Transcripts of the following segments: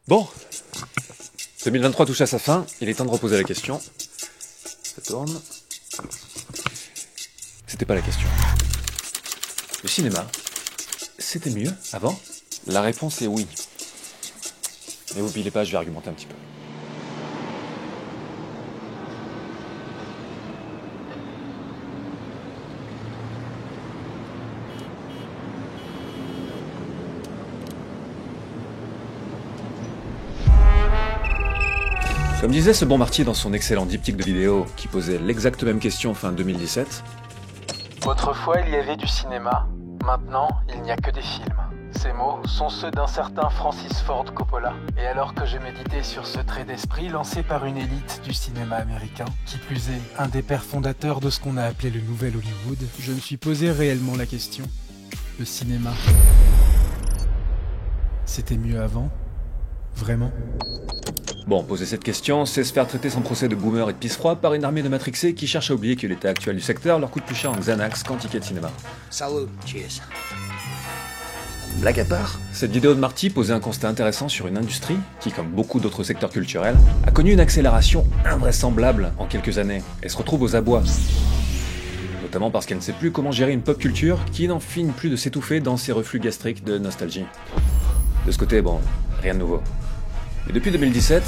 Bon, 2023 touche à sa fin, il est temps de reposer la question. Ça tourne. C'était pas la question. Le cinéma, c'était mieux avant? La réponse est oui. Mais oubliez pas, je vais argumenter un petit peu. Comme disait ce bon Marty dans son excellent diptyque de vidéo qui posait l'exacte même question fin 2017. Autrefois il y avait du cinéma, maintenant il n'y a que des films. Ces mots sont ceux d'un certain Francis Ford Coppola. Et alors que je méditais sur ce trait d'esprit lancé par une élite du cinéma américain, qui plus est, un des pères fondateurs de ce qu'on a appelé le nouvel Hollywood, je me suis posé réellement la question. Le cinéma, c'était mieux avant? Vraiment? Bon, poser cette question, c'est se faire traiter sans procès de boomer et de pisse-froid par une armée de matrixés qui cherchent à oublier que l'état actuel du secteur leur coûte plus cher en Xanax qu'en ticket de cinéma. Salut, cheers. Blague à part, cette vidéo de Marty posait un constat intéressant sur une industrie qui, comme beaucoup d'autres secteurs culturels, a connu une accélération invraisemblable en quelques années et se retrouve aux abois. Notamment parce qu'elle ne sait plus comment gérer une pop culture qui n'en finit plus de s'étouffer dans ses reflux gastriques de nostalgie. De ce côté, bon, rien de nouveau. Mais depuis 2017,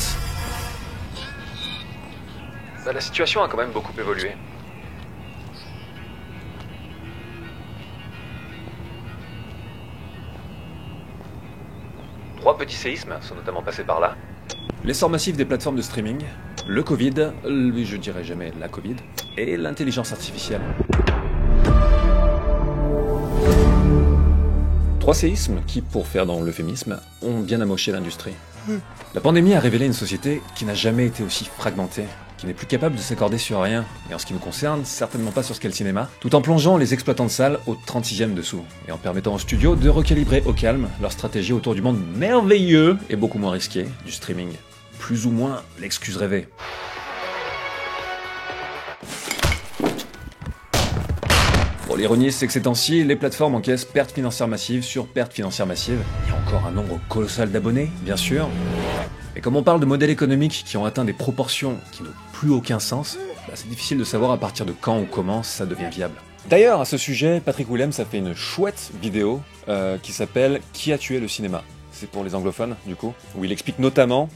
la situation a quand même beaucoup évolué. Trois petits séismes sont notamment passés par là. L'essor massif des plateformes de streaming, le Covid, je dirais jamais la Covid, et l'intelligence artificielle. Trois séismes qui, pour faire dans l'euphémisme, ont bien amoché l'industrie. La pandémie a révélé une société qui n'a jamais été aussi fragmentée, qui n'est plus capable de s'accorder sur rien, et en ce qui nous concerne, certainement pas sur ce qu'est le cinéma, tout en plongeant les exploitants de salles au 36e dessous, et en permettant aux studios de recalibrer au calme leur stratégie autour du monde merveilleux et beaucoup moins risqué du streaming. Plus ou moins l'excuse rêvée. Bon, l'ironie, c'est que ces temps-ci, les plateformes encaissent pertes financières massives sur pertes financières massives. Il y a encore un nombre colossal d'abonnés, bien sûr. Et comme on parle de modèles économiques qui ont atteint des proportions qui n'ont plus aucun sens, c'est difficile de savoir à partir de quand ou comment ça devient viable. D'ailleurs, à ce sujet, Patrick Willems a fait une chouette vidéo qui s'appelle « Qui a tué le cinéma ?» C'est pour les anglophones, du coup, où il explique notamment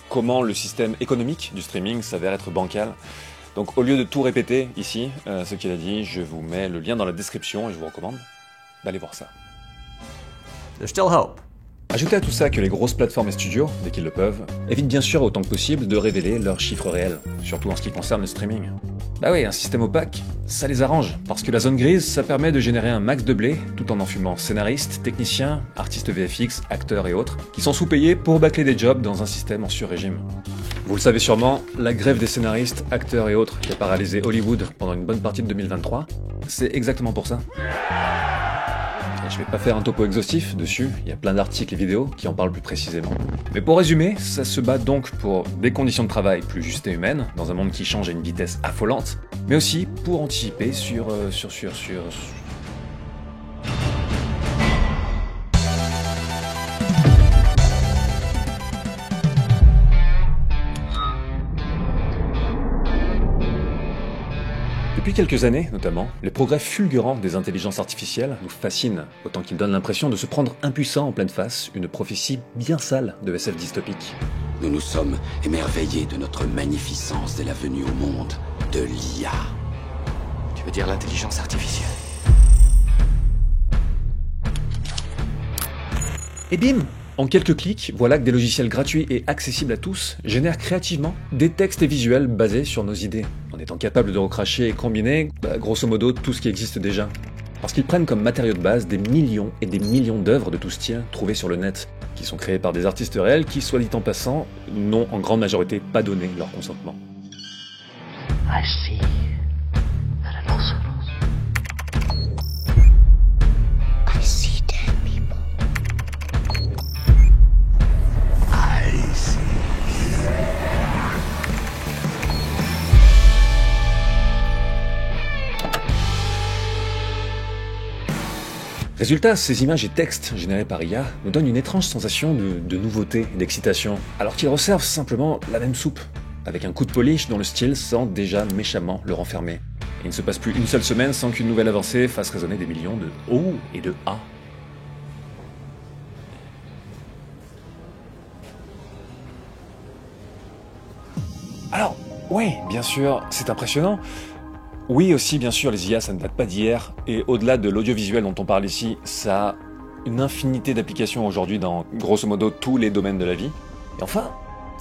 comment le système économique du streaming s'avère être bancal. Donc au lieu de tout répéter ici, ce qu'il a dit, je vous mets le lien dans la description et je vous recommande d'aller voir ça. There's still hope. Ajoutez à tout ça que les grosses plateformes et studios, dès qu'ils le peuvent, évitent bien sûr autant que possible de révéler leurs chiffres réels, surtout en ce qui concerne le streaming. Bah oui, un système opaque, ça les arrange, parce que la zone grise, ça permet de générer un max de blé, tout en enfumant scénaristes, techniciens, artistes VFX, acteurs et autres, qui sont sous-payés pour bâcler des jobs dans un système en sur-régime. Vous le savez sûrement, la grève des scénaristes, acteurs et autres qui a paralysé Hollywood pendant une bonne partie de 2023, c'est exactement pour ça. Je vais pas faire un topo exhaustif dessus, il y a plein d'articles et vidéos qui en parlent plus précisément. Mais pour résumer, ça se bat donc pour des conditions de travail plus justes et humaines, dans un monde qui change à une vitesse affolante, mais aussi pour anticiper sur... Depuis quelques années, notamment, les progrès fulgurants des intelligences artificielles nous fascinent, autant qu'ils donnent l'impression de se prendre impuissants en pleine face, une prophétie bien sale de SF dystopique. Nous nous sommes émerveillés de notre magnificence dès la venue au monde de l'IA. Tu veux dire l'intelligence artificielle? Et bim! En quelques clics, voilà que des logiciels gratuits et accessibles à tous génèrent créativement des textes et visuels basés sur nos idées, en étant capables de recracher et combiner, grosso modo, tout ce qui existe déjà. Parce qu'ils prennent comme matériau de base des millions et des millions d'œuvres de tout style trouvées sur le net, qui sont créées par des artistes réels qui, soit dit en passant, n'ont en grande majorité pas donné leur consentement. I see rhinoceros. I see dead people. I see. Résultat, ces images et textes générés par IA nous donnent une étrange sensation de nouveauté et d'excitation, alors qu'ils resservent simplement la même soupe, avec un coup de polish dont le style sent déjà méchamment le renfermer. Et il ne se passe plus une seule semaine sans qu'une nouvelle avancée fasse résonner des millions de O et de A. Alors, oui, bien sûr, c'est impressionnant. Oui aussi, bien sûr, les IA, ça ne date pas d'hier, et au-delà de l'audiovisuel dont on parle ici, ça a une infinité d'applications aujourd'hui dans, grosso modo, tous les domaines de la vie. Et enfin,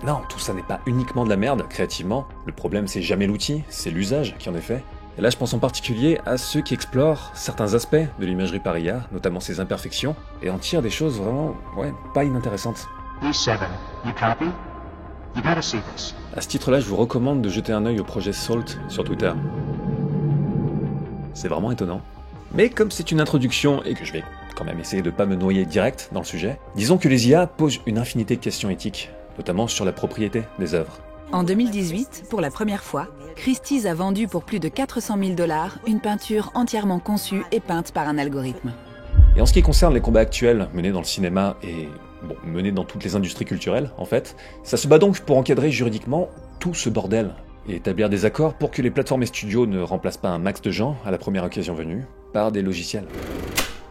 non, tout ça n'est pas uniquement de la merde, créativement. Le problème, c'est jamais l'outil, c'est l'usage qui en est fait. Et là, je pense en particulier à ceux qui explorent certains aspects de l'imagerie par IA, notamment ses imperfections, et en tirent des choses vraiment, pas inintéressantes. E7, you copy? You gotta see this. À ce titre-là, je vous recommande de jeter un œil au projet Salt sur Twitter. C'est vraiment étonnant. Mais comme c'est une introduction et que je vais quand même essayer de pas me noyer direct dans le sujet, disons que les IA posent une infinité de questions éthiques, notamment sur la propriété des œuvres. En 2018, pour la première fois, Christie's a vendu pour plus de 400 000 $ une peinture entièrement conçue et peinte par un algorithme. Et en ce qui concerne les combats actuels menés dans le cinéma et menés dans toutes les industries culturelles, en fait, ça se bat donc pour encadrer juridiquement tout ce bordel et établir des accords pour que les plateformes et studios ne remplacent pas un max de gens à la première occasion venue par des logiciels.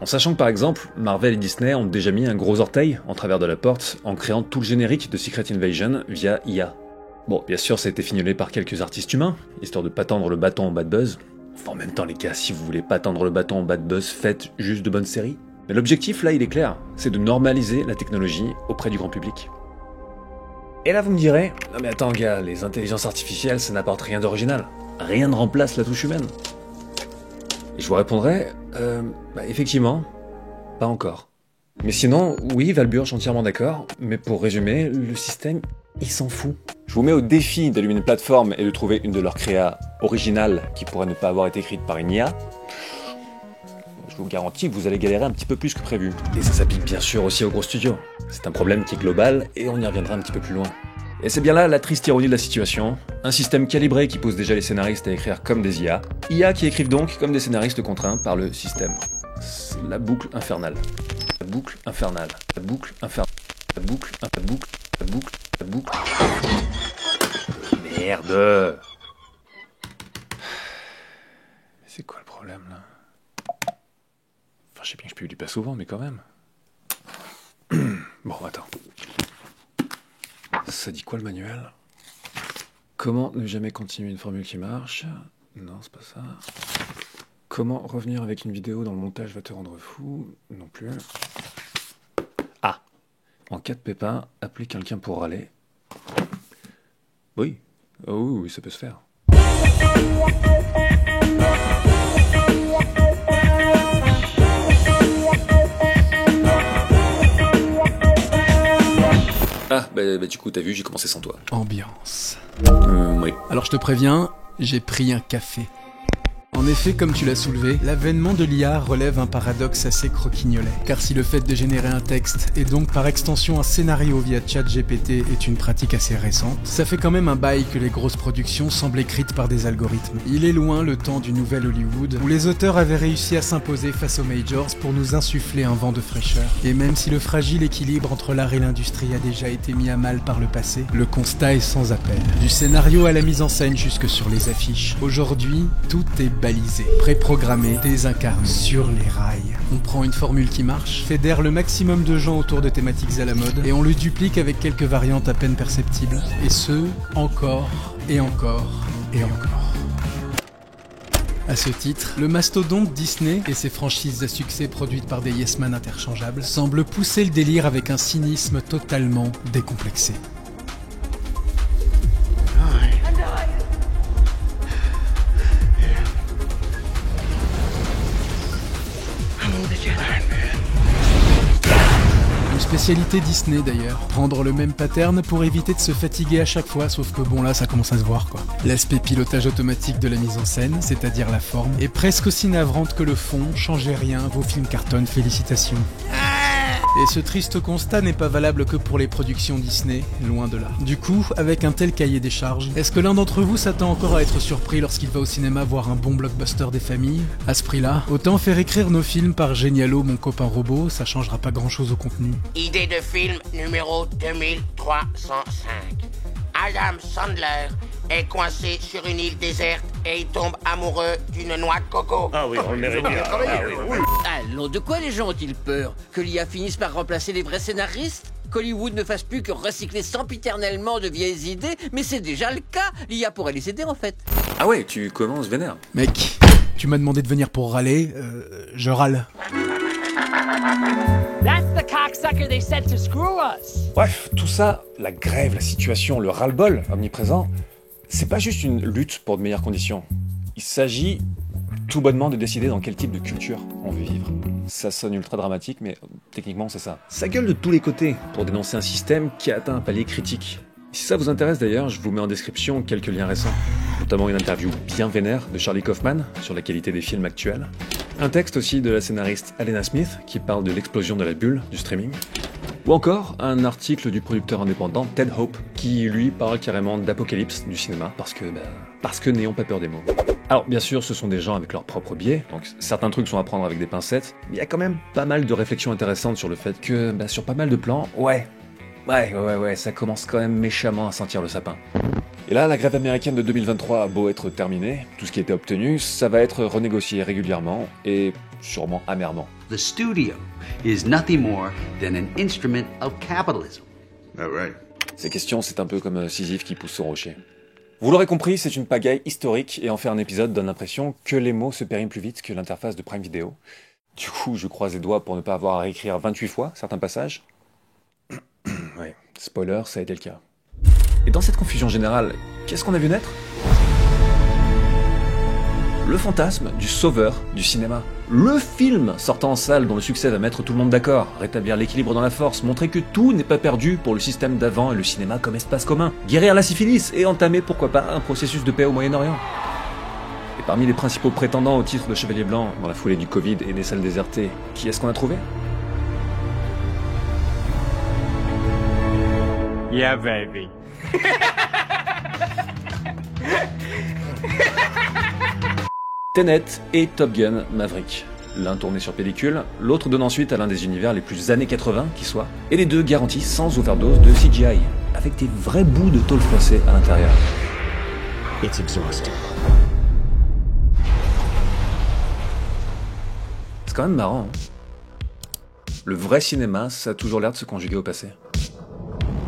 En sachant que par exemple, Marvel et Disney ont déjà mis un gros orteil en travers de la porte en créant tout le générique de Secret Invasion via IA. Bon, bien sûr, ça a été fignolé par quelques artistes humains, histoire de pas tendre le bâton au bad buzz. Enfin, en même temps, les gars, si vous voulez pas tendre le bâton au bad buzz, faites juste de bonnes séries. Mais l'objectif, là, il est clair, c'est de normaliser la technologie auprès du grand public. Et là, vous me direz, non mais attends, gars, les intelligences artificielles, ça n'apporte rien d'original. Rien ne remplace la touche humaine. Et je vous répondrai, effectivement, pas encore. Mais sinon, oui, Valbur, je suis entièrement d'accord, mais pour résumer, le système, il s'en fout. Je vous mets au défi d'allumer une plateforme et de trouver une de leurs créas originales qui pourrait ne pas avoir été écrite par une IA. Je vous garantis que vous allez galérer un petit peu plus que prévu. Et ça s'applique bien sûr aussi aux gros studios. C'est un problème qui est global et on y reviendra un petit peu plus loin. Et c'est bien là la triste ironie de la situation. Un système calibré qui pousse déjà les scénaristes à écrire comme des IA. IA qui écrivent donc comme des scénaristes contraints par le système. C'est la boucle infernale. La boucle infernale. La boucle infernale. La boucle, la boucle, la boucle, la boucle. Merde. C'est quoi le problème là? Enfin, je sais bien que je publie pas souvent, mais quand même. Bon, attends. Ça dit quoi le manuel? Comment ne jamais continuer une formule qui marche? Non, c'est pas ça. Comment revenir avec une vidéo dans le montage va te rendre fou? Non plus. Ah! En cas de pépin, appeler quelqu'un pour râler. Oui. Oh, oui, ça peut se faire. Ah, du coup, t'as vu, j'ai commencé sans toi. Ambiance. Oui. Alors je te préviens, j'ai pris un café. En effet, comme tu l'as soulevé, l'avènement de l'IA relève un paradoxe assez croquignolet. Car si le fait de générer un texte, et donc par extension un scénario via ChatGPT est une pratique assez récente, ça fait quand même un bail que les grosses productions semblent écrites par des algorithmes. Il est loin le temps du nouvel Hollywood, où les auteurs avaient réussi à s'imposer face aux majors pour nous insuffler un vent de fraîcheur. Et même si le fragile équilibre entre l'art et l'industrie a déjà été mis à mal par le passé, le constat est sans appel. Du scénario à la mise en scène jusque sur les affiches. Aujourd'hui, tout est balisé, préprogrammé, désincarné, sur les rails. On prend une formule qui marche, fédère le maximum de gens autour de thématiques à la mode, et on le duplique avec quelques variantes à peine perceptibles. Et ce, encore, et encore, et encore. À ce titre, le mastodonte Disney et ses franchises à succès produites par des yes man interchangeables semblent pousser le délire avec un cynisme totalement décomplexé. Une spécialité Disney d'ailleurs, prendre le même pattern pour éviter de se fatiguer à chaque fois, sauf que bon là ça commence à se voir quoi. L'aspect pilotage automatique de la mise en scène, c'est-à-dire la forme, est presque aussi navrante que le fond, changez rien, vos films cartonnent, félicitations. Et ce triste constat n'est pas valable que pour les productions Disney, loin de là. Du coup, avec un tel cahier des charges, est-ce que l'un d'entre vous s'attend encore à être surpris lorsqu'il va au cinéma voir un bon blockbuster des familles? À ce prix-là, autant faire écrire nos films par Génialo, mon copain robot, ça changera pas grand-chose au contenu. Idée de film numéro 2305. Adam Sandler est coincé sur une île déserte et il tombe amoureux d'une noix de coco. Ah oui, on le mérite bien. Allons, de quoi les gens ont-ils peur? Que l'IA finisse par remplacer les vrais scénaristes? Qu'Hollywood ne fasse plus que recycler sempiternellement de vieilles idées? Mais c'est déjà le cas. L'IA pourrait les aider en fait. Ah ouais, tu commences vénère. Mec, tu m'as demandé de venir pour râler, je râle. That's the cocksucker they sent to screw us. Bref, tout ça, la grève, la situation, le ras-le-bol omniprésent, c'est pas juste une lutte pour de meilleures conditions. Il s'agit tout bonnement de décider dans quel type de culture on veut vivre. Ça sonne ultra dramatique, mais techniquement c'est ça. Ça gueule de tous les côtés pour dénoncer un système qui a atteint un palier critique. Si ça vous intéresse d'ailleurs, je vous mets en description quelques liens récents, notamment une interview bien vénère de Charlie Kaufman sur la qualité des films actuels, un texte aussi de la scénariste Alena Smith qui parle de l'explosion de la bulle du streaming, ou encore un article du producteur indépendant Ted Hope qui lui parle carrément d'apocalypse du cinéma parce que n'ayons pas peur des mots. Alors bien sûr ce sont des gens avec leur propre biais, donc certains trucs sont à prendre avec des pincettes, mais il y a quand même pas mal de réflexions intéressantes sur le fait que sur pas mal de plans, ouais, ça commence quand même méchamment à sentir le sapin. Et là, la grève américaine de 2023 a beau être terminée, tout ce qui était obtenu, ça va être renégocié régulièrement et sûrement amèrement. The studio is nothing more than an instrument of capitalism. All right. Ces questions, c'est un peu comme Sisyphe qui pousse son rocher. Vous l'aurez compris, c'est une pagaille historique et en faire un épisode donne l'impression que les mots se périment plus vite que l'interface de Prime Video. Du coup, je croise les doigts pour ne pas avoir à réécrire 28 fois certains passages. Ouais, spoiler, ça a été le cas. Et dans cette confusion générale, qu'est-ce qu'on a vu naître? Le fantasme du sauveur du cinéma. Le film sortant en salle dont le succès va mettre tout le monde d'accord, rétablir l'équilibre dans la force, montrer que tout n'est pas perdu pour le système d'avant et le cinéma comme espace commun, guérir la syphilis et entamer pourquoi pas un processus de paix au Moyen-Orient. Et parmi les principaux prétendants au titre de Chevalier Blanc, dans la foulée du Covid et des salles désertées, qui est-ce qu'on a trouvé? Yeah, baby. Tenet et Top Gun Maverick. L'un tourné sur pellicule, l'autre donne ensuite à l'un des univers les plus années 80 qui soit, et les deux garantis sans overdose de CGI, avec des vrais bouts de tôle froissée à l'intérieur. It's exhausting. C'est quand même marrant, hein. Le vrai cinéma, ça a toujours l'air de se conjuguer au passé.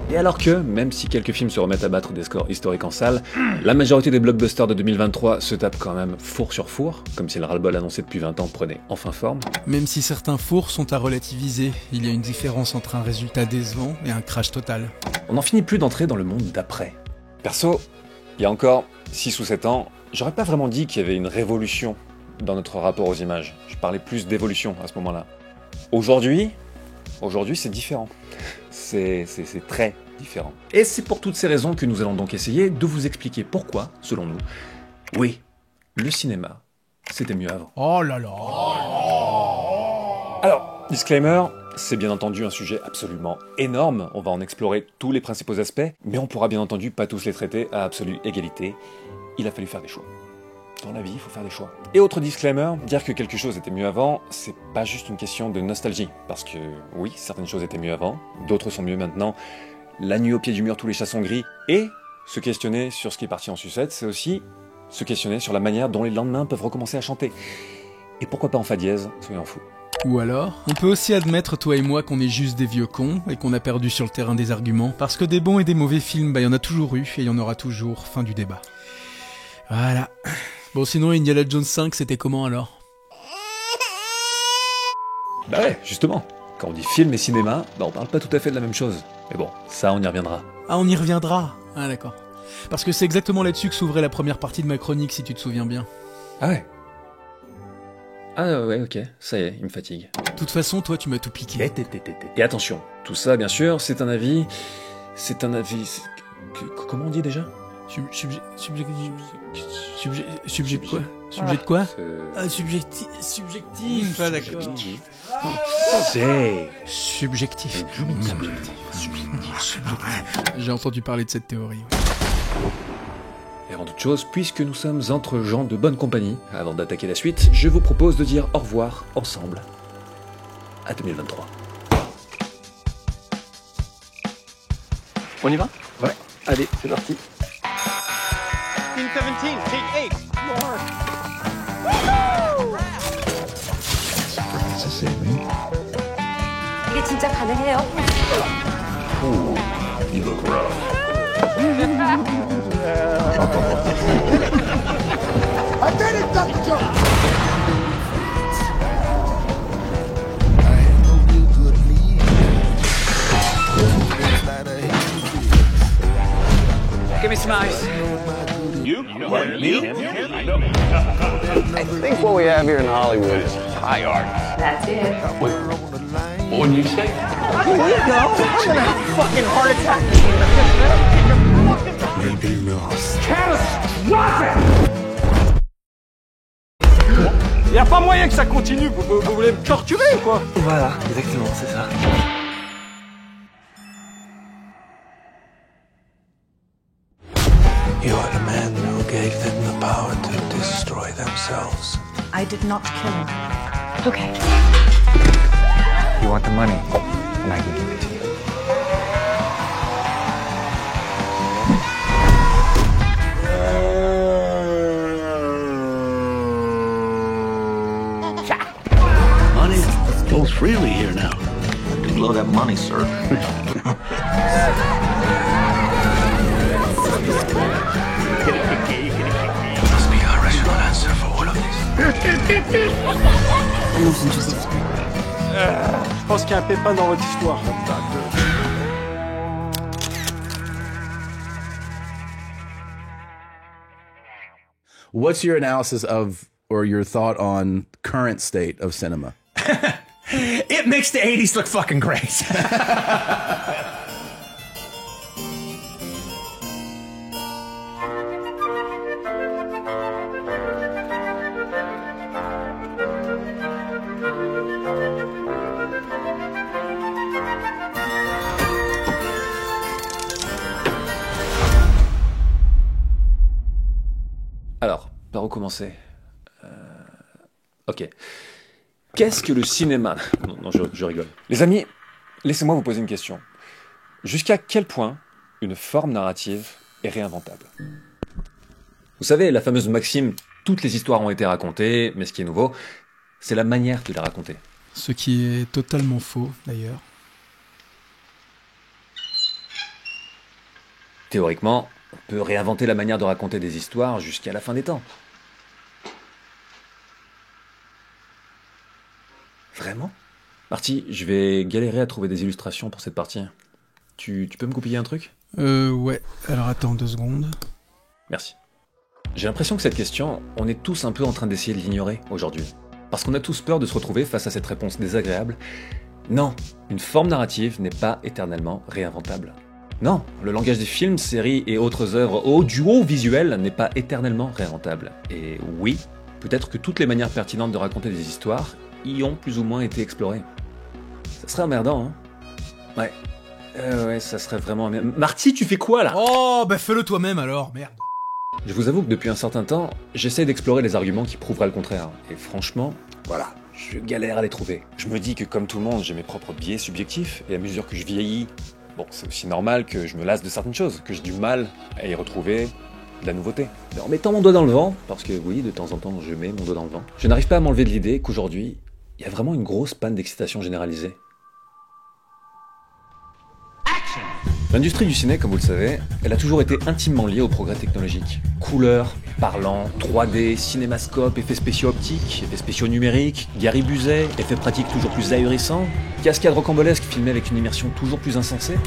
Et alors que, même si quelques films se remettent à battre des scores historiques en salle, la majorité des blockbusters de 2023 se tapent quand même four sur four, comme si le ras-le-bol annoncé depuis 20 ans prenait enfin forme. Même si certains fours sont à relativiser, il y a une différence entre un résultat décevant et un crash total. On n'en finit plus d'entrer dans le monde d'après. Perso, il y a encore 6 ou 7 ans, j'aurais pas vraiment dit qu'il y avait une révolution dans notre rapport aux images. Je parlais plus d'évolution à ce moment-là. Aujourd'hui, c'est différent. C'est très différent. Et c'est pour toutes ces raisons que nous allons donc essayer de vous expliquer pourquoi, selon nous, oui, le cinéma, c'était mieux avant. Oh là là. Alors, disclaimer, c'est bien entendu un sujet absolument énorme, on va en explorer tous les principaux aspects, mais on pourra bien entendu pas tous les traiter à absolue égalité. Il a fallu faire des choix. Dans la vie, il faut faire des choix. Et autre disclaimer, dire que quelque chose était mieux avant, c'est pas juste une question de nostalgie. Parce que, oui, certaines choses étaient mieux avant, d'autres sont mieux maintenant. La nuit au pied du mur, tous les chats sont gris. Et se questionner sur ce qui est parti en sucette, c'est aussi se questionner sur la manière dont les lendemains peuvent recommencer à chanter. Et pourquoi pas en fa dièse, soyons fous. Ou alors, on peut aussi admettre, toi et moi, qu'on est juste des vieux cons et qu'on a perdu sur le terrain des arguments. Parce que des bons et des mauvais films, y en a toujours eu et y en aura toujours. Fin du débat. Voilà. Bon, sinon, Indiana Jones 5, c'était comment alors? Bah ouais, justement. Quand on dit film et cinéma, on parle pas tout à fait de la même chose. Mais bon, ça, on y reviendra. Ah, on y reviendra. Ah, d'accord. Parce que c'est exactement là-dessus que s'ouvrait la première partie de ma chronique, si tu te souviens bien. Ah ouais. Ah ouais, ok, ça y est, il me fatigue. De toute façon, toi, tu m'as tout piqué. Et attention, tout ça, bien sûr, c'est un avis... Comment on dit déjà ? Subject quoi? Subject quoi? Subjectif. Ah, d'accord. C'est subjectif. J'ai entendu parler de cette théorie. Et avant toute chose, puisque nous sommes entre gens de bonne compagnie, avant d'attaquer la suite, je vous propose de dire au revoir ensemble à 2023. On y va? Ouais, allez, c'est parti. Team 17, take 8. 이게 진짜 가능해요? Ooh, you look rough. I did it, Doctor! Give me some ice. You? What, me? I think what we have here in Hollywood is high art. That's it. Wait, what did you say? Here you go. I'm gonna have a fucking heart attack. Maybe lost. Catastrophic! Y a pas moyen que ça continue, vous voulez me torturer ou quoi? Voilà, exactement, c'est ça. You are the man who gave them the power to destroy themselves. I did not kill him. Okay. You want the money, and I can give it to you. Money flows freely here now. You blow that money, sir. Must be a rational answer for all of this. Je pense qu'il y a un pépin dans votre histoire. What's your analysis of, or your thought on, current state of cinema? It makes the 80s look fucking great. Alors, par où commencer? Ok. Qu'est-ce que le cinéma? Non, je rigole. Les amis, laissez-moi vous poser une question. Jusqu'à quel point une forme narrative est réinventable? Vous savez, la fameuse maxime « toutes les histoires ont été racontées, mais ce qui est nouveau, c'est la manière de les raconter ». Ce qui est totalement faux, d'ailleurs. Théoriquement, on peut réinventer la manière de raconter des histoires jusqu'à la fin des temps. Vraiment? Marty, je vais galérer à trouver des illustrations pour cette partie. Tu peux me goupiller un truc? Ouais. Alors attends 2 secondes. Merci. J'ai l'impression que cette question, on est tous un peu en train d'essayer de l'ignorer aujourd'hui. Parce qu'on a tous peur de se retrouver face à cette réponse désagréable. Non, une forme narrative n'est pas éternellement réinventable. Non, le langage des films, séries et autres œuvres audiovisuelles n'est pas éternellement réinventable. Et oui, peut-être que toutes les manières pertinentes de raconter des histoires y ont plus ou moins été explorées. Ça serait emmerdant, hein? Ouais. Ouais, ça serait vraiment emmerdant. Marty, tu fais quoi, là? Oh, bah fais-le toi-même alors, merde. Je vous avoue que depuis un certain temps, j'essaie d'explorer les arguments qui prouveraient le contraire. Et franchement, voilà, je galère à les trouver. Je me dis que comme tout le monde, j'ai mes propres biais subjectifs, et à mesure que je vieillis, bon, c'est aussi normal que je me lasse de certaines choses, que j'ai du mal à y retrouver de la nouveauté. Mais en mettant mon doigt dans le vent, parce que oui, de temps en temps, je mets mon doigt dans le vent, je n'arrive pas à m'enlever de l'idée qu'aujourd'hui, il y a vraiment une grosse panne d'excitation généralisée. L'industrie du ciné, comme vous le savez, elle a toujours été intimement liée au progrès technologique. Couleurs, parlants, 3D, cinémascope, effets spéciaux optiques, effets spéciaux numériques, garibusets, effets pratiques toujours plus ahurissants, cascades rocambolesques filmées avec une immersion toujours plus insensée.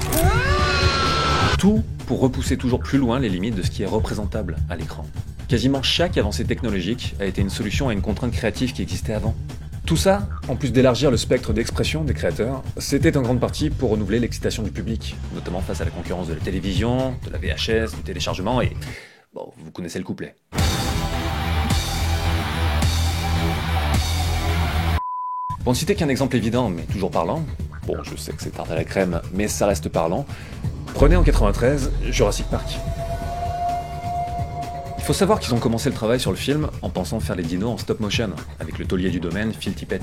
Tout pour repousser toujours plus loin les limites de ce qui est représentable à l'écran. Quasiment chaque avancée technologique a été une solution à une contrainte créative qui existait avant. Tout ça, en plus d'élargir le spectre d'expression des créateurs, c'était en grande partie pour renouveler l'excitation du public, notamment face à la concurrence de la télévision, de la VHS, du téléchargement et... bon, vous connaissez le couplet. Pour ne citer qu'un exemple évident, mais toujours parlant, bon, je sais que c'est tarte à la crème, mais ça reste parlant, prenez en 93 Jurassic Park. Il faut savoir qu'ils ont commencé le travail sur le film en pensant faire les dinos en stop motion, avec le taulier du domaine, Phil Tippett.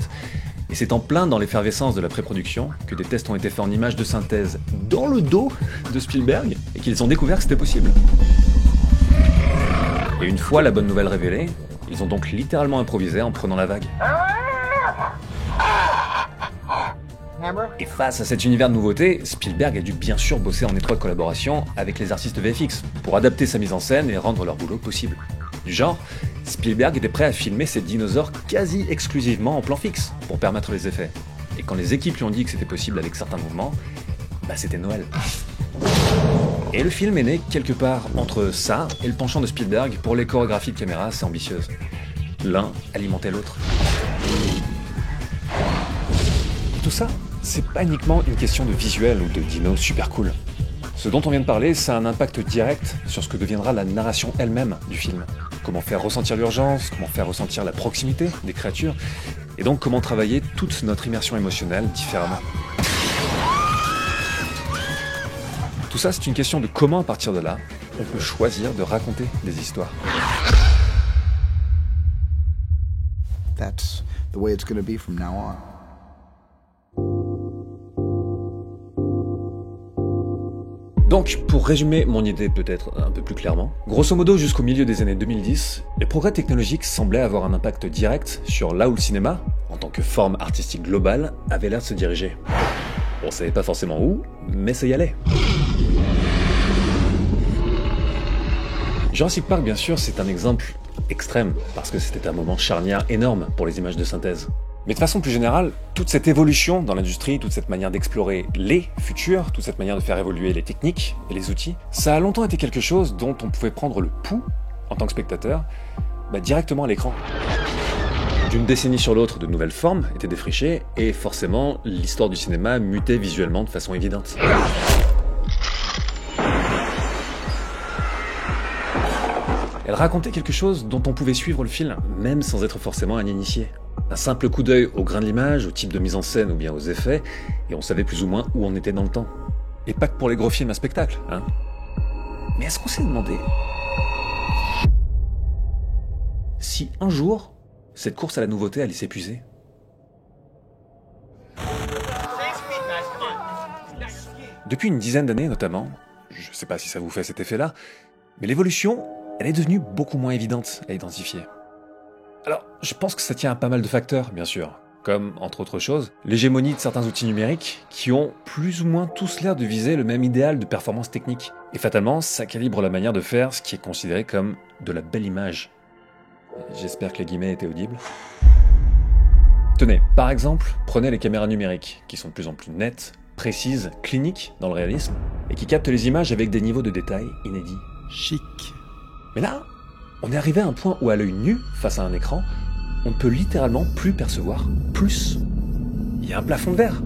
Et c'est en plein dans l'effervescence de la pré-production que des tests ont été faits en images de synthèse dans le dos de Spielberg, et qu'ils ont découvert que c'était possible. Et une fois la bonne nouvelle révélée, ils ont donc littéralement improvisé en prenant la vague. Et face à cet univers de nouveautés, Spielberg a dû bien sûr bosser en étroite collaboration avec les artistes VFX pour adapter sa mise en scène et rendre leur boulot possible. Du genre, Spielberg était prêt à filmer ses dinosaures quasi exclusivement en plan fixe pour permettre les effets. Et quand les équipes lui ont dit que c'était possible avec certains mouvements, bah c'était Noël. Et le film est né quelque part entre ça et le penchant de Spielberg pour les chorégraphies de caméra assez ambitieuses. L'un alimentait l'autre. Tout ça, c'est pas uniquement une question de visuel ou de dinos super cool. Ce dont on vient de parler, ça a un impact direct sur ce que deviendra la narration elle-même du film. Comment faire ressentir l'urgence, comment faire ressentir la proximité des créatures, et donc comment travailler toute notre immersion émotionnelle différemment. Tout ça, c'est une question de comment, à partir de là, on peut choisir de raconter des histoires. That's the way it's gonna be from now on. Donc, pour résumer mon idée peut-être un peu plus clairement, grosso modo jusqu'au milieu des années 2010, les progrès technologiques semblaient avoir un impact direct sur là où le cinéma, en tant que forme artistique globale, avait l'air de se diriger. On savait pas forcément où, mais ça y allait. Jurassic Park, bien sûr, c'est un exemple extrême, parce que c'était un moment charnière énorme pour les images de synthèse. Mais de façon plus générale, toute cette évolution dans l'industrie, toute cette manière d'explorer les futurs, toute cette manière de faire évoluer les techniques et les outils, ça a longtemps été quelque chose dont on pouvait prendre le pouls, en tant que spectateur, directement à l'écran. D'une décennie sur l'autre, de nouvelles formes étaient défrichées, et forcément, l'histoire du cinéma mutait visuellement de façon évidente. Elle racontait quelque chose dont on pouvait suivre le fil, même sans être forcément un initié. Un simple coup d'œil au grain de l'image, au type de mise en scène ou bien aux effets, et on savait plus ou moins où on était dans le temps. Et pas que pour les gros films à spectacle, hein. Mais est-ce qu'on s'est demandé si un jour, cette course à la nouveauté allait s'épuiser? Depuis une dizaine d'années notamment, je sais pas si ça vous fait cet effet-là, mais l'évolution, elle est devenue beaucoup moins évidente à identifier. Alors, je pense que ça tient à pas mal de facteurs, bien sûr, comme, entre autres choses, l'hégémonie de certains outils numériques qui ont plus ou moins tous l'air de viser le même idéal de performance technique. Et fatalement, ça calibre la manière de faire ce qui est considéré comme de la belle image. J'espère que les guillemets étaient audibles. Tenez, par exemple, prenez les caméras numériques, qui sont de plus en plus nettes, précises, cliniques dans le réalisme, et qui captent les images avec des niveaux de détail inédits. Chic. Mais là, on est arrivé à un point où à l'œil nu, face à un écran, on ne peut littéralement plus percevoir plus. Il y a un plafond de verre.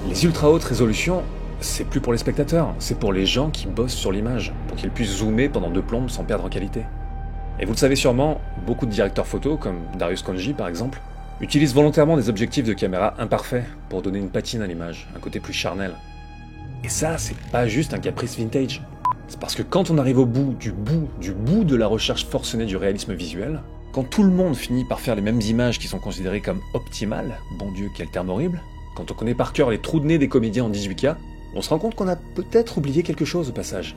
Les ultra hautes résolutions, c'est plus pour les spectateurs, c'est pour les gens qui bossent sur l'image, pour qu'ils puissent zoomer pendant 2 plombes sans perdre en qualité. Et vous le savez sûrement, beaucoup de directeurs photos, comme Darius Khondji par exemple, utilisent volontairement des objectifs de caméra imparfaits pour donner une patine à l'image, un côté plus charnel. Et ça, c'est pas juste un caprice vintage. C'est parce que quand on arrive au bout de la recherche forcenée du réalisme visuel, quand tout le monde finit par faire les mêmes images qui sont considérées comme optimales, bon Dieu, quel terme horrible, quand on connaît par cœur les trous de nez des comédiens en 18K, on se rend compte qu'on a peut-être oublié quelque chose au passage.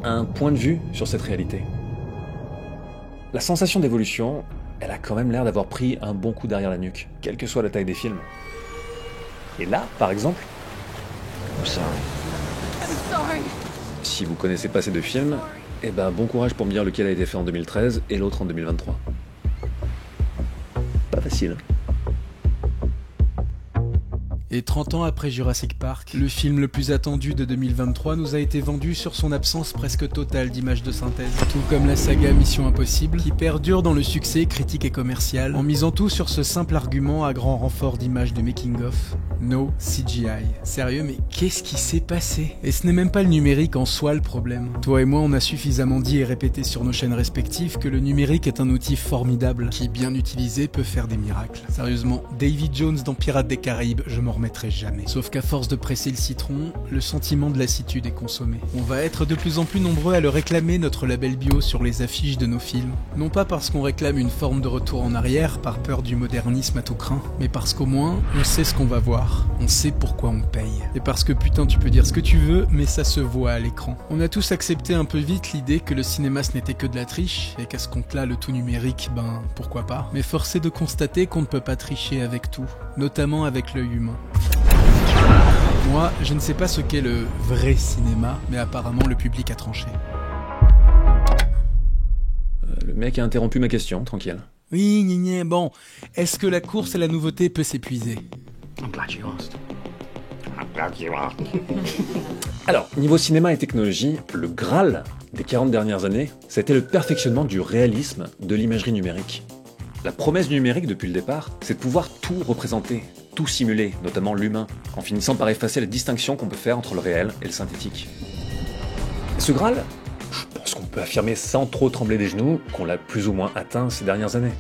Un point de vue sur cette réalité. La sensation d'évolution, elle a quand même l'air d'avoir pris un bon coup derrière la nuque, quelle que soit la taille des films. Et là, par exemple, si vous connaissez pas ces 2 films, eh ben bon courage pour me dire lequel a été fait en 2013 et l'autre en 2023. Pas facile. Et 30 ans après Jurassic Park, le film le plus attendu de 2023 nous a été vendu sur son absence presque totale d'images de synthèse. Tout comme la saga Mission Impossible, qui perdure dans le succès critique et commercial, en misant tout sur ce simple argument à grand renfort d'images de making-of. No CGI. Sérieux, mais qu'est-ce qui s'est passé? Et ce n'est même pas le numérique en soi le problème. Toi et moi, on a suffisamment dit et répété sur nos chaînes respectives que le numérique est un outil formidable, qui, bien utilisé, peut faire des miracles. Sérieusement, Davy Jones dans Pirates des Caraïbes, je m'en remettrai jamais. Sauf qu'à force de presser le citron, le sentiment de lassitude est consommé. On va être de plus en plus nombreux à le réclamer, notre label bio, sur les affiches de nos films. Non pas parce qu'on réclame une forme de retour en arrière, par peur du modernisme à tout crin, mais parce qu'au moins, on sait ce qu'on va voir. On sait pourquoi on paye. Et parce que putain, tu peux dire ce que tu veux, mais ça se voit à l'écran. On a tous accepté un peu vite l'idée que le cinéma ce n'était que de la triche, et qu'à ce compte-là, le tout numérique, ben, pourquoi pas. Mais force est de constater qu'on ne peut pas tricher avec tout, notamment avec l'œil humain. Moi, je ne sais pas ce qu'est le vrai cinéma, mais apparemment le public a tranché. Le mec a interrompu ma question, tranquille. Oui, bon, est-ce que la course à la nouveauté peut s'épuiser? I'm glad you asked. I'm glad you asked. Alors, niveau cinéma et technologie, le Graal des 40 dernières années, c'était le perfectionnement du réalisme de l'imagerie numérique. La promesse du numérique depuis le départ, c'est de pouvoir tout représenter, tout simuler, notamment l'humain, en finissant par effacer la distinction qu'on peut faire entre le réel et le synthétique. Et ce Graal, je pense qu'on peut affirmer sans trop trembler des genoux qu'on l'a plus ou moins atteint ces dernières années.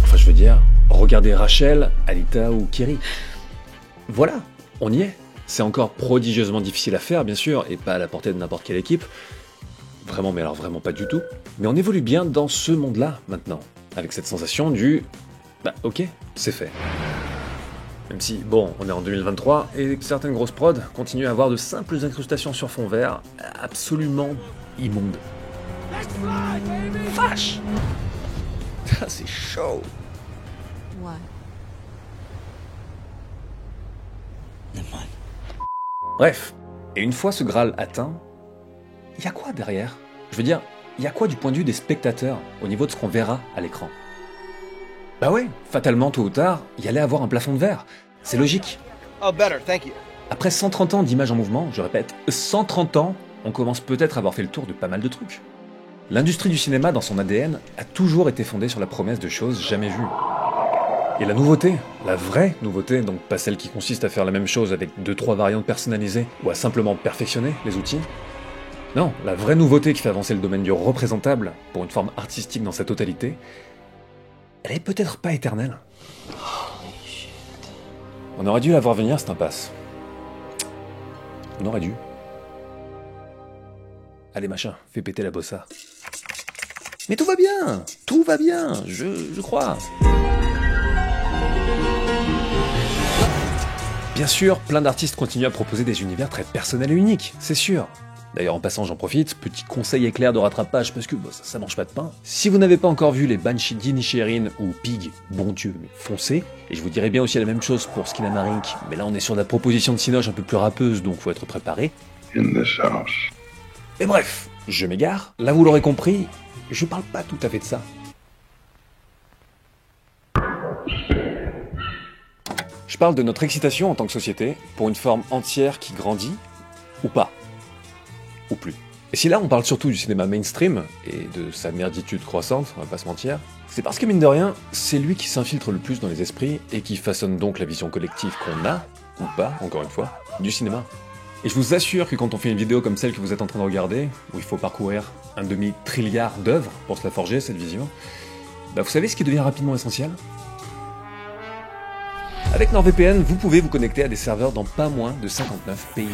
Enfin, je veux dire, regardez Rachel, Alita ou Kiri. Voilà, on y est. C'est encore prodigieusement difficile à faire, bien sûr, et pas à la portée de n'importe quelle équipe. Vraiment, mais alors vraiment pas du tout. Mais on évolue bien dans ce monde-là, maintenant. Avec cette sensation du... bah ok, c'est fait. Même si, bon, on est en 2023, et que certaines grosses prods continuent à avoir de simples incrustations sur fond vert absolument immondes. Vache! Ah, c'est chaud! Ouais. Bref, et une fois ce Graal atteint, il y a quoi derrière? Je veux dire, il y a quoi du point de vue des spectateurs au niveau de ce qu'on verra à l'écran? Bah ouais, fatalement, tôt ou tard, il y allait avoir un plafond de verre. C'est logique. Oh, better, thank you. Après 130 ans d'images en mouvement, je répète, 130 ans, on commence peut-être à avoir fait le tour de pas mal de trucs. L'industrie du cinéma, dans son ADN, a toujours été fondée sur la promesse de choses jamais vues. Et la nouveauté, la vraie nouveauté, donc pas celle qui consiste à faire la même chose avec 2-3 variantes personnalisées ou à simplement perfectionner les outils. Non, la vraie nouveauté qui fait avancer le domaine du représentable pour une forme artistique dans sa totalité, elle est peut-être pas éternelle. On aurait dû la voir venir, cette impasse. On aurait dû. Allez machin, fais péter la bossa. Mais tout va bien, je crois. Bien sûr, plein d'artistes continuent à proposer des univers très personnels et uniques, c'est sûr. D'ailleurs, en passant, j'en profite, petit conseil éclair de rattrapage parce que ça mange pas de pain. Si vous n'avez pas encore vu les Banshee d'Inisherin ou Pig, bon Dieu, mais foncez. Et je vous dirais bien aussi la même chose pour Skinamarink, mais là on est sur la proposition de Cinoche un peu plus rappeuse, donc faut être préparé. Mais bref, je m'égare. Là, vous l'aurez compris, je parle pas tout à fait de ça. Je parle de notre excitation en tant que société pour une forme entière qui grandit, ou pas, ou plus. Et si là on parle surtout du cinéma mainstream, et de sa merditude croissante, on va pas se mentir, c'est parce que mine de rien, c'est lui qui s'infiltre le plus dans les esprits, et qui façonne donc la vision collective qu'on a, ou pas, encore une fois, du cinéma. Et je vous assure que quand on fait une vidéo comme celle que vous êtes en train de regarder, où il faut parcourir un demi-trilliard d'œuvres pour se la forger, cette vision, bah vous savez ce qui devient rapidement essentiel ? Avec NordVPN, vous pouvez vous connecter à des serveurs dans pas moins de 59 pays.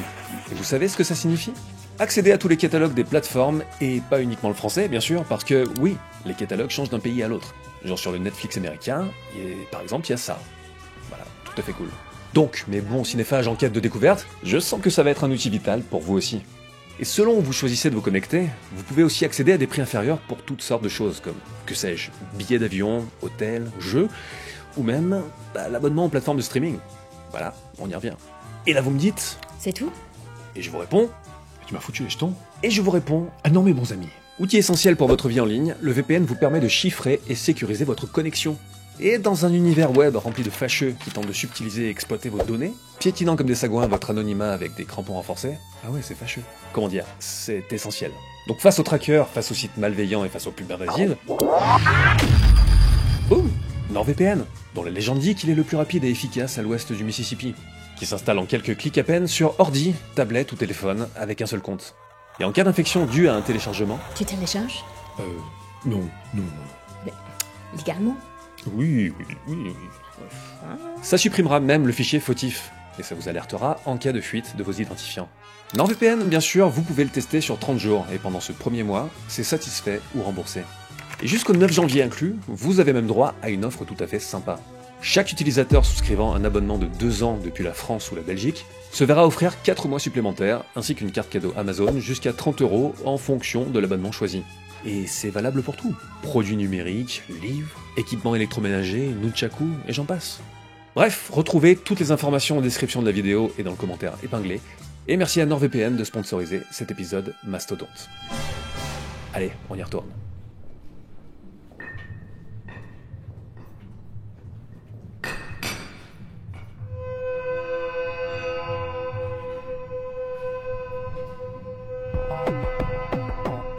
Et vous savez ce que ça signifie ? Accéder à tous les catalogues des plateformes, et pas uniquement le français, bien sûr, parce que, oui, les catalogues changent d'un pays à l'autre. Genre sur le Netflix américain, et par exemple, il y a ça. Voilà, tout à fait cool. Donc, mes bons cinéphages en quête de découverte, je sens que ça va être un outil vital pour vous aussi. Et selon où vous choisissez de vous connecter, vous pouvez aussi accéder à des prix inférieurs pour toutes sortes de choses, comme, que sais-je, billets d'avion, hôtels, jeux, ou même l'abonnement aux plateformes de streaming. Voilà, on y revient. Et là vous me dites... C'est tout ? Et je vous réponds... Tu m'as foutu les jetons ? Et je vous réponds... Ah non mes bons amis, Outil essentiel pour votre vie en ligne, le VPN vous permet de chiffrer et sécuriser votre connexion. Et dans un univers web rempli de fâcheux qui tentent de subtiliser et exploiter vos données, piétinant comme des sagouins votre anonymat avec des crampons renforcés, ah ouais, c'est fâcheux. Comment dire, c'est essentiel. Donc face aux trackers, face aux sites malveillants et face aux pubs invasives, boum, NordVPN, dont la légende dit qu'il est le plus rapide et efficace à l'ouest du Mississippi, qui s'installe en quelques clics à peine sur ordi, tablette ou téléphone avec un seul compte. Et en cas d'infection due à un téléchargement... Tu télécharges? Non. Mais, légalement? Oui. Ça supprimera même le fichier fautif, et ça vous alertera en cas de fuite de vos identifiants. NordVPN, bien sûr, vous pouvez le tester sur 30 jours, et pendant ce premier mois, c'est satisfait ou remboursé. Et jusqu'au 9 janvier inclus, vous avez même droit à une offre tout à fait sympa. Chaque utilisateur souscrivant un abonnement de 2 ans depuis la France ou la Belgique se verra offrir 4 mois supplémentaires, ainsi qu'une carte cadeau Amazon jusqu'à 30 € en fonction de l'abonnement choisi. Et c'est valable pour tout. Produits numériques, livres, équipements électroménagers, nunchaku, et j'en passe. Bref, retrouvez toutes les informations en description de la vidéo et dans le commentaire épinglé. Et merci à NordVPN de sponsoriser cet épisode mastodonte. Allez, on y retourne.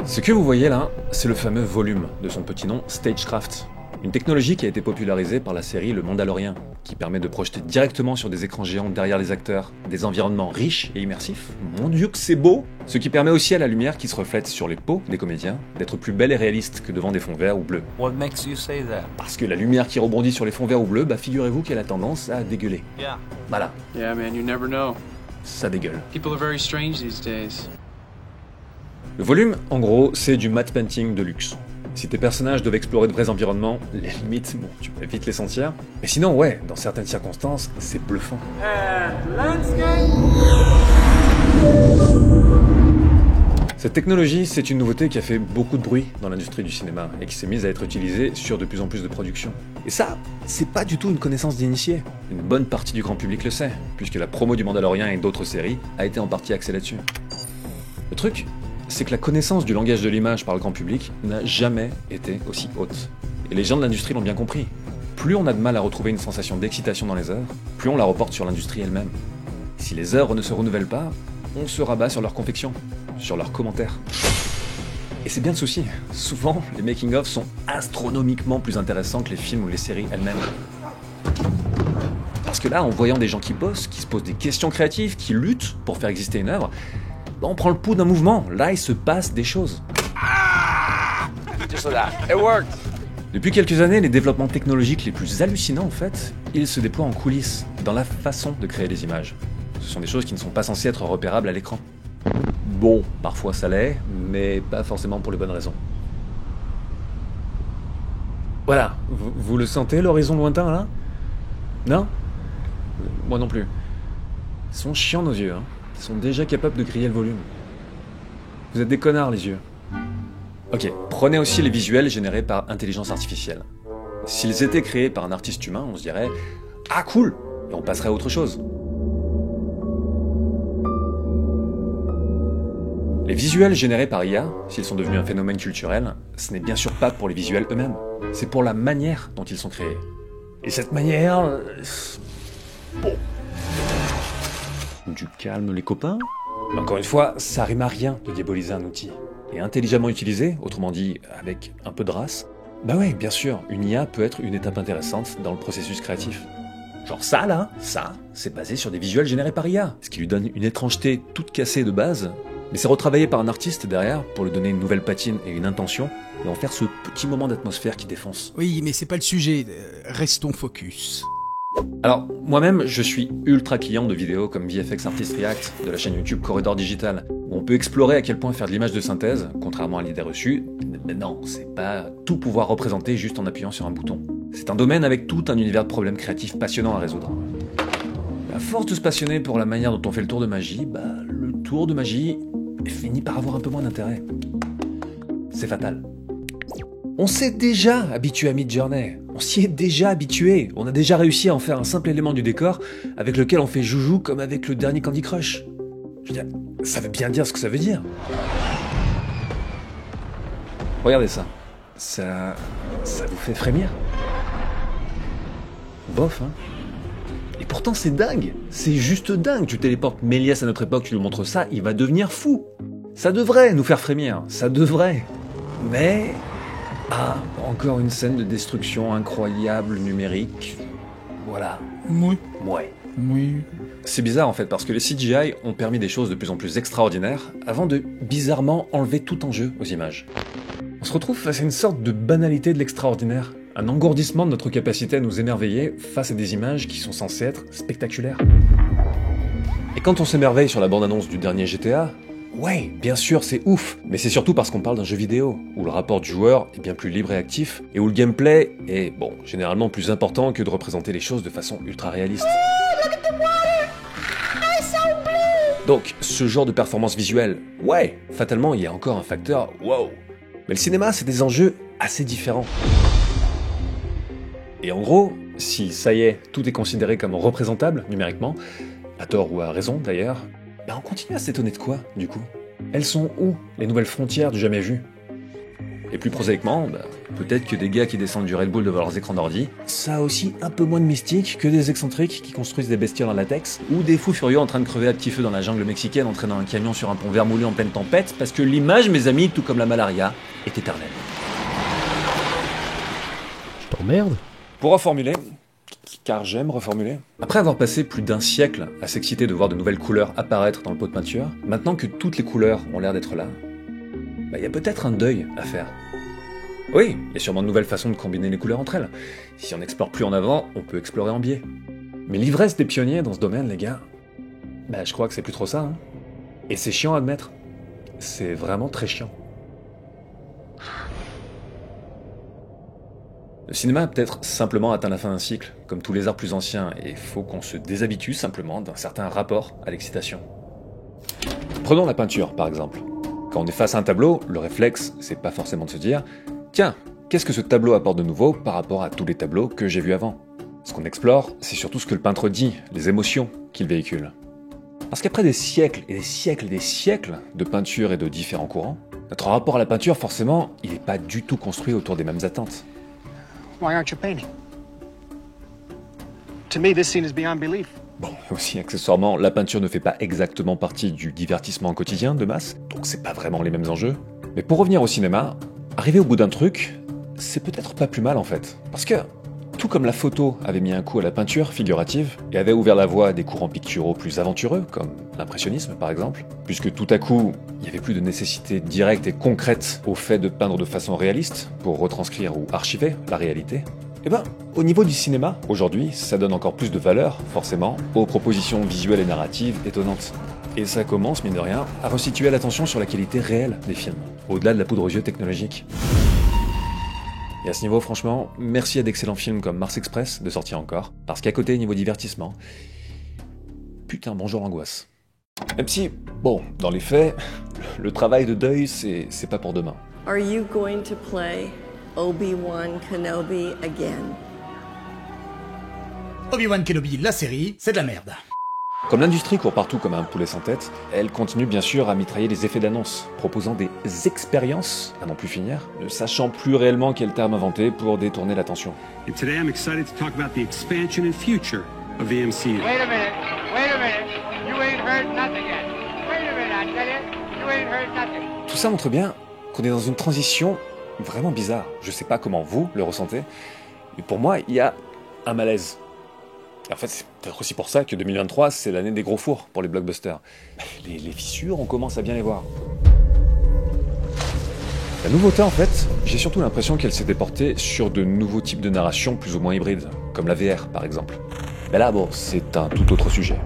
Ce que vous voyez là, c'est le fameux volume de son petit nom Stagecraft. Une technologie qui a été popularisée par la série Le Mandalorian, qui permet de projeter directement sur des écrans géants derrière les acteurs des environnements riches et immersifs. Mon Dieu que c'est beau! Ce qui permet aussi à la lumière qui se reflète sur les peaux des comédiens d'être plus belle et réaliste que devant des fonds verts ou bleus. What makes you say that? Parce que la lumière qui rebondit sur les fonds verts ou bleus, figurez-vous qu'elle a tendance à dégueuler. Yeah. Voilà. Yeah, man, you never know. Ça dégueule. People are very strange these days. Le volume, en gros, c'est du matte painting de luxe. Si tes personnages doivent explorer de vrais environnements, les limites, bon, tu peux vite les sentir. Mais sinon, ouais, dans certaines circonstances, c'est bluffant. Cette technologie, c'est une nouveauté qui a fait beaucoup de bruit dans l'industrie du cinéma et qui s'est mise à être utilisée sur de plus en plus de productions. Et ça, c'est pas du tout une connaissance d'initié. Une bonne partie du grand public le sait, puisque la promo du Mandalorian et d'autres séries a été en partie axée là-dessus. Le truc, c'est que la connaissance du langage de l'image par le grand public n'a jamais été aussi haute. Et les gens de l'industrie l'ont bien compris. Plus on a de mal à retrouver une sensation d'excitation dans les œuvres, plus on la reporte sur l'industrie elle-même. Si les œuvres ne se renouvellent pas, on se rabat sur leur confection, sur leurs commentaires. Et c'est bien le souci. Souvent, les making-of sont astronomiquement plus intéressants que les films ou les séries elles-mêmes. Parce que là, en voyant des gens qui bossent, qui se posent des questions créatives, qui luttent pour faire exister une œuvre, on prend le pouls d'un mouvement, là il se passe des choses. Depuis quelques années, les développements technologiques les plus hallucinants en fait, ils se déploient en coulisses, dans la façon de créer des images. Ce sont des choses qui ne sont pas censées être repérables à l'écran. Bon, parfois ça l'est, mais pas forcément pour les bonnes raisons. Voilà, vous le sentez l'horizon lointain là? Non? Moi non plus. Ils sont chiants nos yeux, hein. Ils sont déjà capables de griller le volume. Vous êtes des connards les yeux. Ok, prenez aussi les visuels générés par intelligence artificielle. S'ils étaient créés par un artiste humain, on se dirait « Ah cool !» et on passerait à autre chose. Les visuels générés par IA, s'ils sont devenus un phénomène culturel, ce n'est bien sûr pas pour les visuels eux-mêmes. C'est pour la manière dont ils sont créés. Et cette manière... Bon... Du calme les copains. Mais encore une fois, ça rime à rien de diaboliser un outil. Et intelligemment utilisé, autrement dit avec un peu de race, bah ouais, bien sûr, une IA peut être une étape intéressante dans le processus créatif. Genre ça là, ça, c'est basé sur des visuels générés par IA, ce qui lui donne une étrangeté toute cassée de base, mais c'est retravaillé par un artiste derrière pour lui donner une nouvelle patine et une intention, et en faire ce petit moment d'atmosphère qui défonce. Oui, mais c'est pas le sujet, restons focus. Alors, moi-même, je suis ultra client de vidéos comme VFX Artist React de la chaîne YouTube Corridor Digital, où on peut explorer à quel point faire de l'image de synthèse, contrairement à l'idée reçue, mais non, c'est pas tout pouvoir représenter juste en appuyant sur un bouton. C'est un domaine avec tout un univers de problèmes créatifs passionnants à résoudre. À force de se passionner pour la manière dont on fait le tour de magie, le tour de magie finit par avoir un peu moins d'intérêt. C'est fatal. On s'est déjà habitué à Midjourney. On s'y est déjà habitué. On a déjà réussi à en faire un simple élément du décor avec lequel on fait joujou comme avec le dernier Candy Crush. Je veux dire, ça veut bien dire ce que ça veut dire. Regardez ça. Ça vous fait frémir? Bof, hein? Et pourtant c'est dingue. C'est juste dingue. Tu téléportes Méliès à notre époque, tu lui montres ça, il va devenir fou. Ça devrait nous faire frémir. Ça devrait. Mais... Ah, encore une scène de destruction incroyable, numérique. Voilà. Oui. Ouais. Oui. C'est bizarre en fait, parce que les CGI ont permis des choses de plus en plus extraordinaires, avant de bizarrement enlever tout enjeu aux images. On se retrouve face à une sorte de banalité de l'extraordinaire, un engourdissement de notre capacité à nous émerveiller face à des images qui sont censées être spectaculaires. Et quand on s'émerveille sur la bande-annonce du dernier GTA, ouais, bien sûr, c'est ouf, mais c'est surtout parce qu'on parle d'un jeu vidéo, où le rapport du joueur est bien plus libre et actif, et où le gameplay est, bon, généralement plus important que de représenter les choses de façon ultra réaliste. Donc, ce genre de performance visuelle, ouais, fatalement, il y a encore un facteur wow. Mais le cinéma, c'est des enjeux assez différents. Et en gros, si ça y est, tout est considéré comme représentable numériquement, à tort ou à raison d'ailleurs, ben on continue à s'étonner de quoi, du coup? Elles sont où, les nouvelles frontières du jamais vu? Et plus prosaïquement, ben, peut-être que des gars qui descendent du Red Bull devant leurs écrans d'ordi, ça a aussi un peu moins de mystique que des excentriques qui construisent des bestioles en latex, ou des fous furieux en train de crever à petit feu dans la jungle mexicaine en traînant un camion sur un pont vermoulu en pleine tempête, parce que l'image, mes amis, tout comme la malaria, est éternelle. Je t'emmerde. Pour reformuler, car j'aime reformuler, après avoir passé plus d'un siècle à s'exciter de voir de nouvelles couleurs apparaître dans le pot de peinture, maintenant que toutes les couleurs ont l'air d'être là, il y a peut-être un deuil à faire. Oui, il y a sûrement de nouvelles façons de combiner les couleurs entre elles. Si on n'explore plus en avant, on peut explorer en biais. Mais l'ivresse des pionniers dans ce domaine, les gars, je crois que c'est plus trop ça, hein. Et c'est chiant à admettre. C'est vraiment très chiant. Le cinéma a peut-être simplement atteint la fin d'un cycle, comme tous les arts plus anciens, et faut qu'on se déshabitue simplement d'un certain rapport à l'excitation. Prenons la peinture, par exemple. Quand on est face à un tableau, le réflexe, c'est pas forcément de se dire « Tiens, qu'est-ce que ce tableau apporte de nouveau par rapport à tous les tableaux que j'ai vus avant ?» Ce qu'on explore, c'est surtout ce que le peintre dit, les émotions qu'il véhicule. Parce qu'après des siècles et des siècles et des siècles de peinture et de différents courants, notre rapport à la peinture, forcément, il n'est pas du tout construit autour des mêmes attentes. Why aren't you painting? To me, this scene is beyond belief. Bon, aussi accessoirement, la peinture ne fait pas exactement partie du divertissement quotidien de masse, donc c'est pas vraiment les mêmes enjeux. Mais pour revenir au cinéma, arriver au bout d'un truc, c'est peut-être pas plus mal en fait. Parce que, tout comme la photo avait mis un coup à la peinture figurative, et avait ouvert la voie à des courants picturaux plus aventureux, comme l'impressionnisme par exemple, puisque tout à coup, il n'y avait plus de nécessité directe et concrète au fait de peindre de façon réaliste, pour retranscrire ou archiver la réalité, eh ben, au niveau du cinéma, aujourd'hui, ça donne encore plus de valeur, forcément, aux propositions visuelles et narratives étonnantes. Et ça commence, mine de rien, à resituer l'attention sur la qualité réelle des films, au-delà de la poudre aux yeux technologique. Et à ce niveau, franchement, merci à d'excellents films comme Mars Express de sortir encore, parce qu'à côté, niveau divertissement, putain, bonjour l'angoisse. Même si, bon, dans les faits, le travail de deuil, c'est pas pour demain. Are you going to play Obi-Wan Kenobi again? Obi-Wan Kenobi, la série, c'est de la merde. Comme l'industrie court partout comme un poulet sans tête, elle continue bien sûr à mitrailler les effets d'annonce, proposant des expériences à n'en plus finir, ne sachant plus réellement quel terme inventer pour détourner l'attention. And today I'm excited to talk about the expansion and future of the MCU. Wait a minute. You ain't heard nothing yet. Wait a minute, I tell you. You ain't heard nothing. Tout ça montre bien qu'on est dans une transition vraiment bizarre. Je sais pas comment vous le ressentez, mais pour moi, il y a un malaise. En fait, c'est peut-être aussi pour ça que 2023, c'est l'année des gros fours pour les blockbusters. Les fissures, on commence à bien les voir. La nouveauté, en fait, j'ai surtout l'impression qu'elle s'est déportée sur de nouveaux types de narration plus ou moins hybrides, comme la VR, par exemple. Mais là, bon, c'est un tout autre sujet.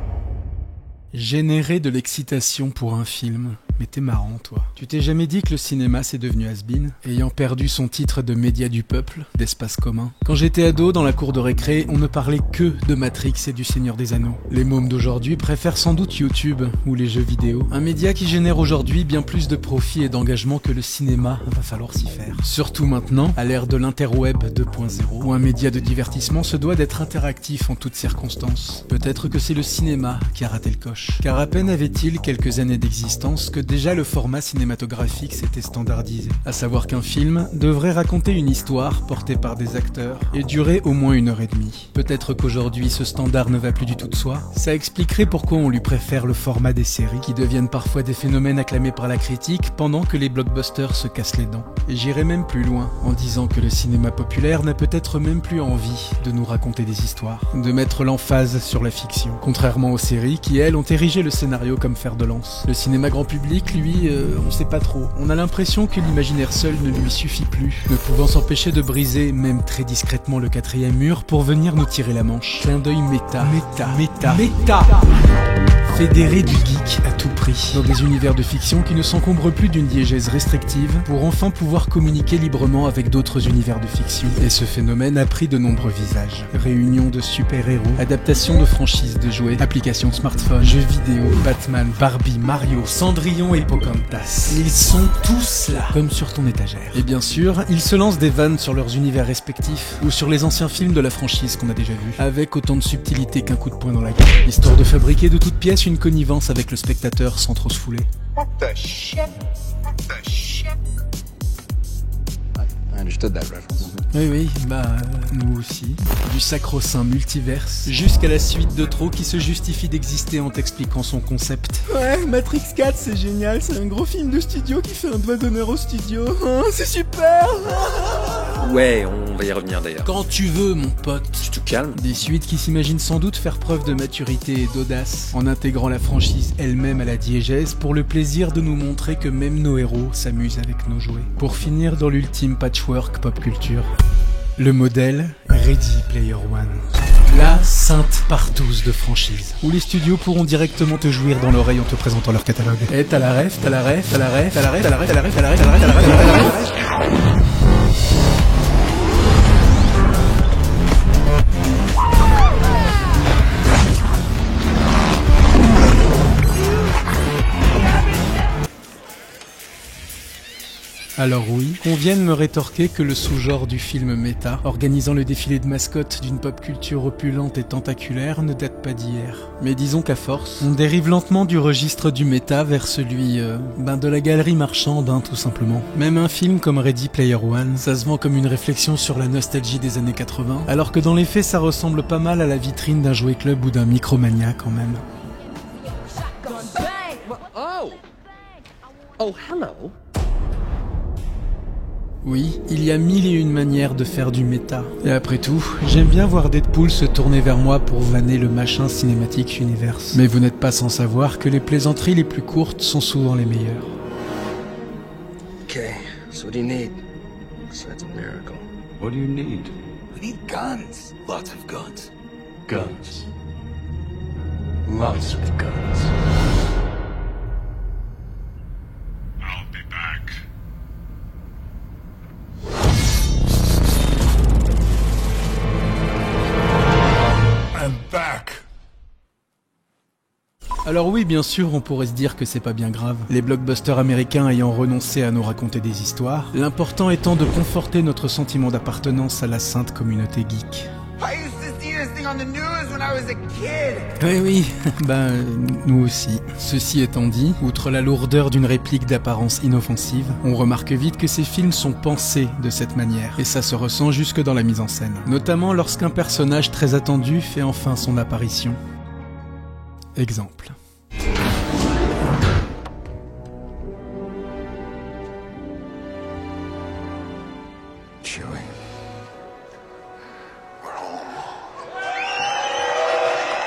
Générer de l'excitation pour un film. Mais t'es marrant, toi. Tu t'es jamais dit que le cinéma c'est devenu has-been, ayant perdu son titre de média du peuple, d'espace commun? Quand j'étais ado, dans la cour de récré, on ne parlait que de Matrix et du Seigneur des Anneaux. Les mômes d'aujourd'hui préfèrent sans doute YouTube ou les jeux vidéo, un média qui génère aujourd'hui bien plus de profit et d'engagement que le cinéma, va falloir s'y faire. Surtout maintenant, à l'ère de l'interweb 2.0, où un média de divertissement se doit d'être interactif en toutes circonstances. Peut-être que c'est le cinéma qui a raté le coche. Car à peine avait-il quelques années d'existence que déjà le format cinématographique s'était standardisé. À savoir qu'un film devrait raconter une histoire portée par des acteurs et durer au moins 1h30. Peut-être qu'aujourd'hui ce standard ne va plus du tout de soi. Ça expliquerait pourquoi on lui préfère le format des séries qui deviennent parfois des phénomènes acclamés par la critique pendant que les blockbusters se cassent les dents. Et j'irai même plus loin en disant que le cinéma populaire n'a peut-être même plus envie de nous raconter des histoires, de mettre l'emphase sur la fiction, contrairement aux séries qui elles ont érigé le scénario comme fer de lance. Le cinéma grand public, lui, on sait pas trop. On a l'impression que l'imaginaire seul ne lui suffit plus, ne pouvant s'empêcher de briser, même très discrètement, le 4e mur pour venir nous tirer la manche. Clin d'œil méta. Fédérer du geek à tout prix, dans des univers de fiction qui ne s'encombrent plus d'une diégèse restrictive pour enfin pouvoir communiquer librement avec d'autres univers de fiction. Et ce phénomène a pris de nombreux visages. Réunions de super-héros, adaptations de franchises de jouets, applications smartphone, jeux vidéo, Batman, Barbie, Mario, Cendrillon et Pocahontas. Ils sont tous là, comme sur ton étagère. Et bien sûr, ils se lancent des vannes sur leurs univers respectifs, ou sur les anciens films de la franchise qu'on a déjà vus, avec autant de subtilité qu'un coup de poing dans la gueule, histoire de fabriquer de toutes pièces une connivence avec le spectateur sans trop se fouler. What the shit? What the shit? I understood that reference. Oui, nous aussi. Du sacro-saint multiverse, jusqu'à la suite de trop qui se justifie d'exister en t'expliquant son concept. Ouais, Matrix 4 c'est génial, c'est un gros film de studio qui fait un doigt d'honneur au studio. Oh, c'est super. Ouais, on va y revenir d'ailleurs. Quand tu veux, mon pote. Tu te calmes. Des suites qui s'imaginent sans doute faire preuve de maturité et d'audace, en intégrant la franchise elle-même à la diégèse pour le plaisir de nous montrer que même nos héros s'amusent avec nos jouets. Pour finir dans l'ultime patchwork pop culture. Le modèle Ready Player One. La sainte partouze de franchise, où les studios pourront directement te jouir dans l'oreille en te présentant leur catalogue. Et t'as la ref. Alors oui, qu'on vienne me rétorquer que le sous-genre du film méta, organisant le défilé de mascottes d'une pop culture opulente et tentaculaire, ne date pas d'hier. Mais disons qu'à force, on dérive lentement du registre du méta vers celui, de la galerie marchande, tout simplement. Même un film comme Ready Player One, ça se vend comme une réflexion sur la nostalgie des années 80, alors que dans les faits ça ressemble pas mal à la vitrine d'un jouet club ou d'un Micromania quand même. Oh, hello. Oui, il y a 1001 manières de faire du méta. Et après tout, j'aime bien voir Deadpool se tourner vers moi pour vanner le machin Cinematic Universe. Mais vous n'êtes pas sans savoir que les plaisanteries les plus courtes sont souvent les meilleures. Okay, so what do you need? So that's a miracle. What do you need? We need guns. Lots of guns. Guns. Lots of guns. I'll be back. I'm back. Alors oui, bien sûr, on pourrait se dire que c'est pas bien grave. Les blockbusters américains ayant renoncé à nous raconter des histoires, l'important étant de conforter notre sentiment d'appartenance à la sainte communauté geek. Oui, nous aussi. Ceci étant dit, outre la lourdeur d'une réplique d'apparence inoffensive, on remarque vite que ces films sont pensés de cette manière, et ça se ressent jusque dans la mise en scène. Notamment lorsqu'un personnage très attendu fait enfin son apparition. Exemple.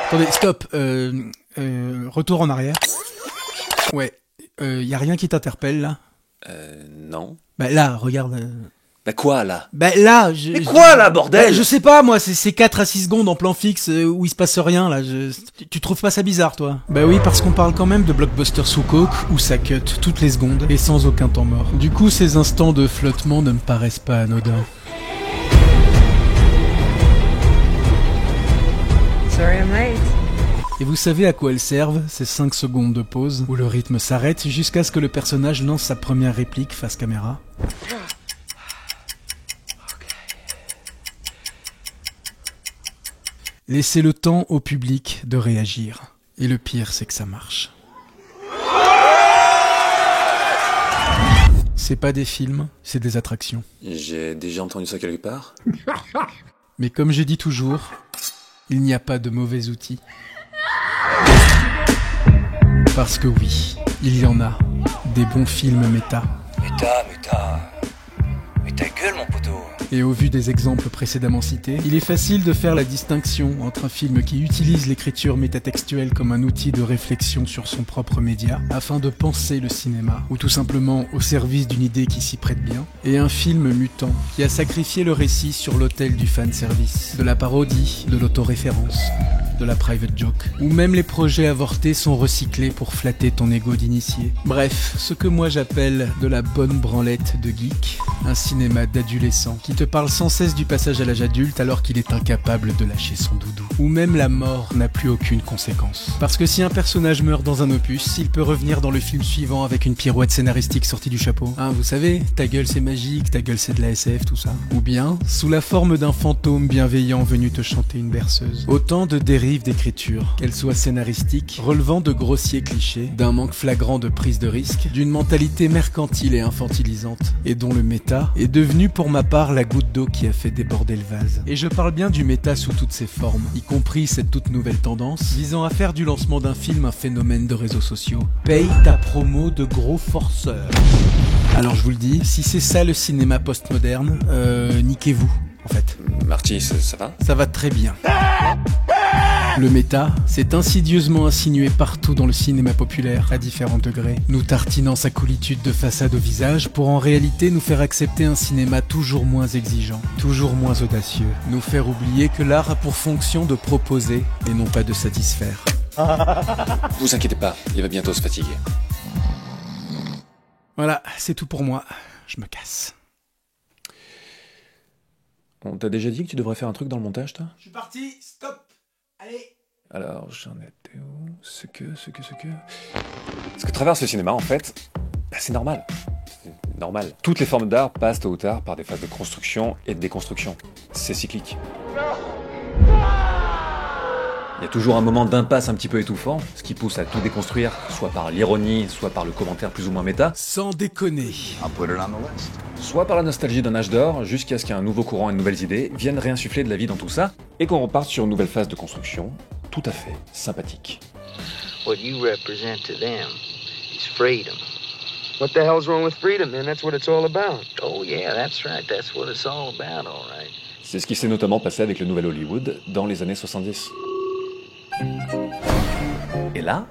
Attendez, stop. Retour en arrière. Ouais. Y a rien qui t'interpelle, là? Non. Bah là, regarde. Bah quoi, là? Bah là, Mais quoi, là, bordel? Je sais pas, moi, c'est 4 à 6 secondes en plan fixe où il se passe rien, là. Tu trouves pas ça bizarre, toi? Bah oui, parce qu'on parle quand même de blockbuster sous coke, où ça cut toutes les secondes, et sans aucun temps mort. Du coup, ces instants de flottement ne me paraissent pas anodins. Sorry I'm late. Et vous savez à quoi elles servent, ces 5 secondes de pause, où le rythme s'arrête jusqu'à ce que le personnage lance sa première réplique face caméra? Laissez le temps au public de réagir. Et le pire, c'est que ça marche. c'est pas des films, c'est des attractions. J'ai déjà entendu ça quelque part. Mais comme je dis toujours, il n'y a pas de mauvais outils. Parce que oui, il y en a, des bons films méta. Mais ta gueule, mon poteau. Et au vu des exemples précédemment cités, il est facile de faire la distinction entre un film qui utilise l'écriture métatextuelle comme un outil de réflexion sur son propre média, afin de penser le cinéma, ou tout simplement au service d'une idée qui s'y prête bien, et un film mutant, qui a sacrifié le récit sur l'autel du fanservice, de la parodie, de l'autoréférence, de la private joke, où même les projets avortés sont recyclés pour flatter ton ego d'initié. Bref, ce que moi j'appelle de la bonne branlette de geek, un cinéma d'adolescent qui te parle sans cesse du passage à l'âge adulte alors qu'il est incapable de lâcher son doudou. Ou même la mort n'a plus aucune conséquence. Parce que si un personnage meurt dans un opus, il peut revenir dans le film suivant avec une pirouette scénaristique sortie du chapeau. Hein, vous savez, ta gueule c'est magique, ta gueule c'est de la SF, tout ça. Ou bien, sous la forme d'un fantôme bienveillant venu te chanter une berceuse. Autant de dérives d'écriture, qu'elles soient scénaristiques, relevant de grossiers clichés, d'un manque flagrant de prise de risque, d'une mentalité mercantile et infantilisante, et dont le méta est devenu pour ma part la goutte d'eau qui a fait déborder le vase. Et je parle bien du méta sous toutes ses formes, y compris cette toute nouvelle tendance visant à faire du lancement d'un film un phénomène de réseaux sociaux. Paye ta promo de gros forceurs. Alors je vous le dis, si c'est ça le cinéma postmoderne, niquez-vous, en fait. Marty, ça va? Ça va très bien. Le méta s'est insidieusement insinué partout dans le cinéma populaire, à différents degrés, nous tartinant sa coolitude de façade au visage pour en réalité nous faire accepter un cinéma toujours moins exigeant, toujours moins audacieux, nous faire oublier que l'art a pour fonction de proposer et non pas de satisfaire. Vous inquiétez pas, il va bientôt se fatiguer. Voilà, c'est tout pour moi, je me casse. On t'a déjà dit que tu devrais faire un truc dans le montage, toi? Je suis parti, stop. Allez. Alors, j'en étais où? Ce que... Ce que traverse le cinéma, en fait, bah, c'est normal. C'est normal. Toutes les formes d'art passent tôt ou tard par des phases de construction et de déconstruction. C'est cyclique. Il y a toujours un moment d'impasse un petit peu étouffant, ce qui pousse à tout déconstruire, soit par l'ironie, soit par le commentaire plus ou moins méta. Sans déconner. Soit par la nostalgie d'un âge d'or, jusqu'à ce qu'un nouveau courant et de nouvelles idées viennent réinsuffler de la vie dans tout ça, et qu'on reparte sur une nouvelle phase de construction, tout à fait sympathique. What you represent to them is freedom. What the hell's wrong with freedom, man? That's what it's all about. Oh yeah, that's right. That's what it's all about, all right. C'est ce qui s'est notamment passé avec le nouvel Hollywood dans les années 70. Et là,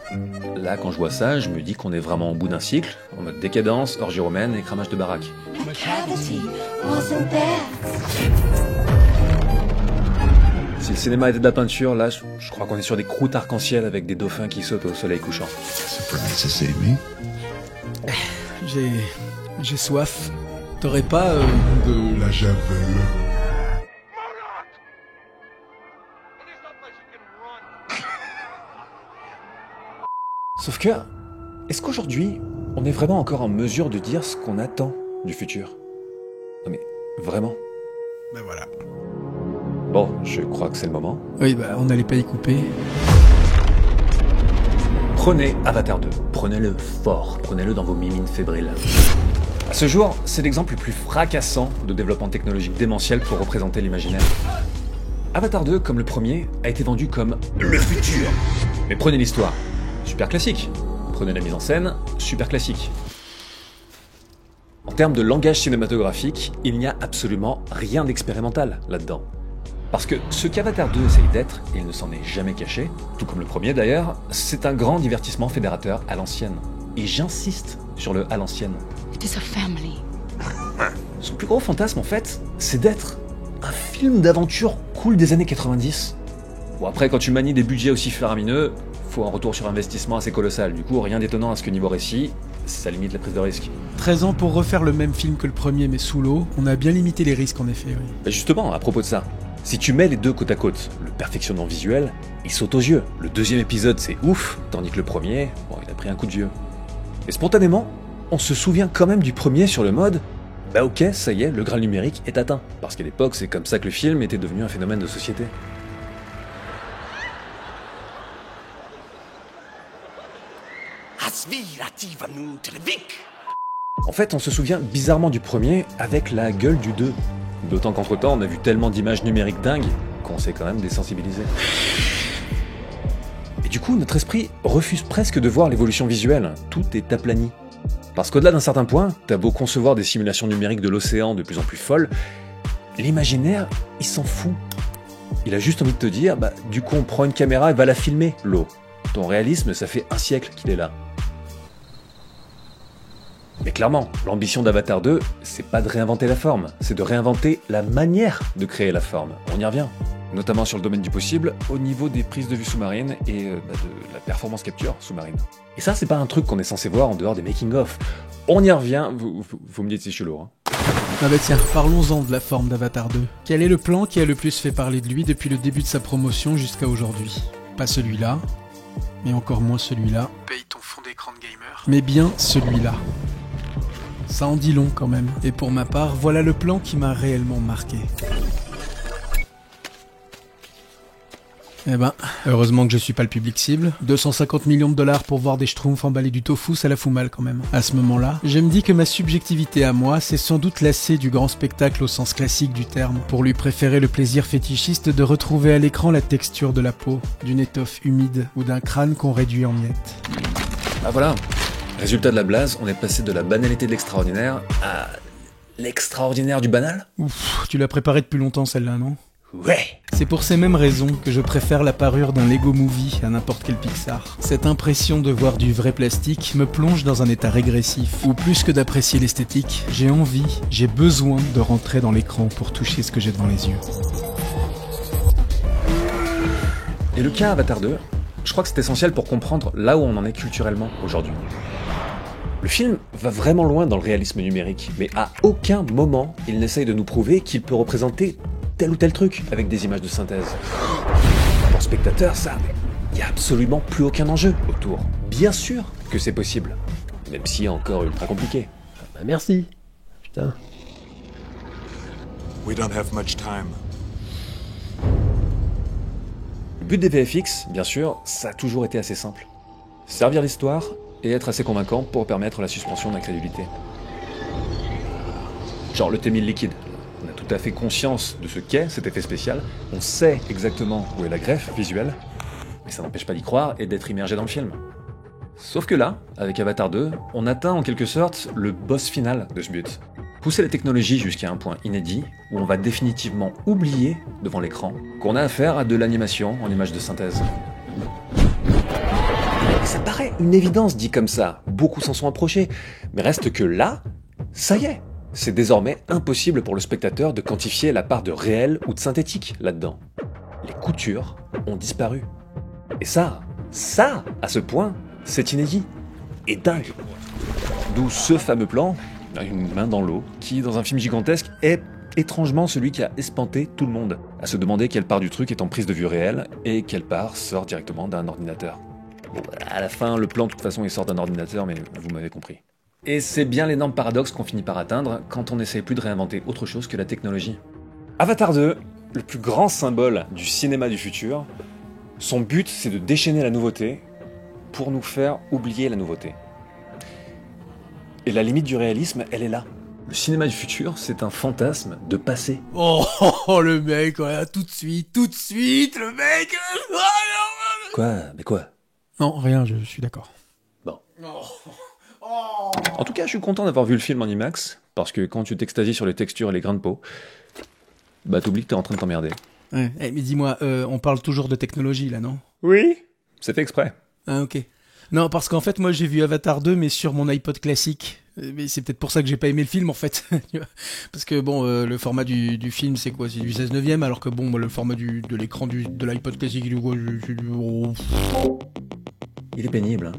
quand je vois ça, je me dis qu'on est vraiment au bout d'un cycle, en mode décadence, orgie romaine et cramage de baraque. Si le cinéma était de la peinture, là, je crois qu'on est sur des croûtes arc-en-ciel avec des dauphins qui sautent au soleil couchant. J'ai soif. T'aurais pas de la javel? Sauf que, est-ce qu'aujourd'hui, on est vraiment encore en mesure de dire ce qu'on attend du futur? Non mais, vraiment? Ben voilà. Bon, je crois que c'est le moment. Oui, bah on n'allait pas y couper. Prenez Avatar 2, prenez-le fort, prenez-le dans vos mimines fébriles. À ce jour, c'est l'exemple le plus fracassant de développement technologique démentiel pour représenter l'imaginaire. Avatar 2, comme le premier, a été vendu comme le futur. Mais prenez l'histoire. Super classique. Prenez la mise en scène, super classique. En termes de langage cinématographique, il n'y a absolument rien d'expérimental là-dedans. Parce que ce qu'Avatar 2 essaye d'être, et il ne s'en est jamais caché, tout comme le premier d'ailleurs, c'est un grand divertissement fédérateur à l'ancienne. Et j'insiste sur le à l'ancienne. It is a family. Son plus gros fantasme en fait, c'est d'être un film d'aventure cool des années 90. Bon après, quand tu manies des budgets aussi faramineux, faut un retour sur investissement assez colossal. Du coup, rien d'étonnant à ce que niveau récit, ça limite la prise de risque. 13 ans pour refaire le même film que le premier mais sous l'eau, on a bien limité les risques en effet, oui. Bah justement, à propos de ça, si tu mets les deux côte à côte, le perfectionnement visuel, il saute aux yeux. Le deuxième épisode c'est ouf, tandis que le premier, bon, il a pris un coup de vieux. Et spontanément, on se souvient quand même du premier sur le mode bah ok, ça y est, le Graal numérique est atteint. Parce qu'à l'époque, c'est comme ça que le film était devenu un phénomène de société. En fait, on se souvient bizarrement du premier avec la gueule du 2. D'autant qu'entre-temps, on a vu tellement d'images numériques dingues qu'on s'est quand même désensibilisé. Et du coup, notre esprit refuse presque de voir l'évolution visuelle. Tout est aplani. Parce qu'au-delà d'un certain point, t'as beau concevoir des simulations numériques de l'océan de plus en plus folles, l'imaginaire, il s'en fout. Il a juste envie de te dire, du coup on prend une caméra et va la filmer, l'eau. Ton réalisme, ça fait un siècle qu'il est là. Mais clairement, l'ambition d'Avatar 2, c'est pas de réinventer la forme, c'est de réinventer la manière de créer la forme. On y revient. Notamment sur le domaine du possible, au niveau des prises de vue sous-marines et de la performance capture sous-marine. Et ça, c'est pas un truc qu'on est censé voir en dehors des making-of. On y revient, vous me dites si je suis lourd. Hein. Ah bah tiens, parlons-en de la forme d'Avatar 2. Quel est le plan qui a le plus fait parler de lui depuis le début de sa promotion jusqu'à aujourd'hui? Pas celui-là, mais encore moins celui-là. Paye ton fond d'écran de gamer. Mais bien celui-là. Ça en dit long quand même. Et pour ma part, voilà le plan qui m'a réellement marqué. Eh ben, heureusement que je suis pas le public cible. 250 millions de dollars pour voir des schtroumpfs emballer du tofu, ça la fout mal quand même. À ce moment-là, je me dis que ma subjectivité à moi s'est sans doute lassée du grand spectacle au sens classique du terme, pour lui préférer le plaisir fétichiste de retrouver à l'écran la texture de la peau, d'une étoffe humide ou d'un crâne qu'on réduit en miettes. Ah voilà, résultat de la blase, on est passé de la banalité de l'extraordinaire à l'extraordinaire du banal. Ouf, tu l'as préparée depuis longtemps celle-là, non ? Ouais. C'est pour ces mêmes raisons que je préfère la parure d'un Lego Movie à n'importe quel Pixar. Cette impression de voir du vrai plastique me plonge dans un état régressif, où plus que d'apprécier l'esthétique, j'ai envie, j'ai besoin de rentrer dans l'écran pour toucher ce que j'ai devant les yeux. Et le cas Avatar 2, je crois que c'est essentiel pour comprendre là où on en est culturellement aujourd'hui. Le film va vraiment loin dans le réalisme numérique, mais à aucun moment il n'essaye de nous prouver qu'il peut représenter tel ou tel truc avec des images de synthèse. Pour le spectateur, ça, il n'y a absolument plus aucun enjeu autour. Bien sûr que c'est possible, même si encore ultra compliqué. Bah merci. Putain. We don't have much time. Le but des VFX, bien sûr, ça a toujours été assez simple. Servir l'histoire et être assez convaincant pour permettre la suspension d'incrédulité. Genre le T-1000 liquide. On a tout à fait conscience de ce qu'est cet effet spécial, on sait exactement où est la greffe visuelle, mais ça n'empêche pas d'y croire et d'être immergé dans le film. Sauf que là, avec Avatar 2, on atteint en quelque sorte le boss final de ce but. Pousser la technologie jusqu'à un point inédit, où on va définitivement oublier, devant l'écran, qu'on a affaire à de l'animation en images de synthèse. Et ça paraît une évidence dit comme ça, beaucoup s'en sont approchés, mais reste que là, ça y est. C'est désormais impossible pour le spectateur de quantifier la part de réel ou de synthétique là-dedans. Les coutures ont disparu. Et ça, à ce point, c'est inédit. Et dingue. D'où ce fameux plan, une main dans l'eau, qui, dans un film gigantesque, est étrangement celui qui a espanté tout le monde, à se demander quelle part du truc est en prise de vue réelle, et quelle part sort directement d'un ordinateur. Bon, à la fin, le plan, de toute façon, il sort d'un ordinateur, mais vous m'avez compris. Et c'est bien l'énorme paradoxe qu'on finit par atteindre quand on n'essaye plus de réinventer autre chose que la technologie. Avatar 2, le plus grand symbole du cinéma du futur, son but c'est de déchaîner la nouveauté pour nous faire oublier la nouveauté. Et la limite du réalisme, elle est là. Le cinéma du futur, c'est un fantasme de passé. Oh, le mec, voilà, tout de suite, le mec. Quoi? Mais quoi? Non, rien, je suis d'accord. Bon. En tout cas, je suis content d'avoir vu le film en IMAX, parce que quand tu t'extasies sur les textures et les grains de peau, bah t'oublies que t'es en train de t'emmerder. Ouais. Mais dis-moi, on parle toujours de technologie là, non? Oui. C'est fait exprès. Ah ok. Non, parce qu'en fait, moi j'ai vu Avatar 2, mais sur mon iPod classique. Mais c'est peut-être pour ça que j'ai pas aimé le film en fait. Parce que bon, le format du film c'est quoi? C'est du 16/9, alors que bon, le format de l'écran de l'iPod classique, il est pénible.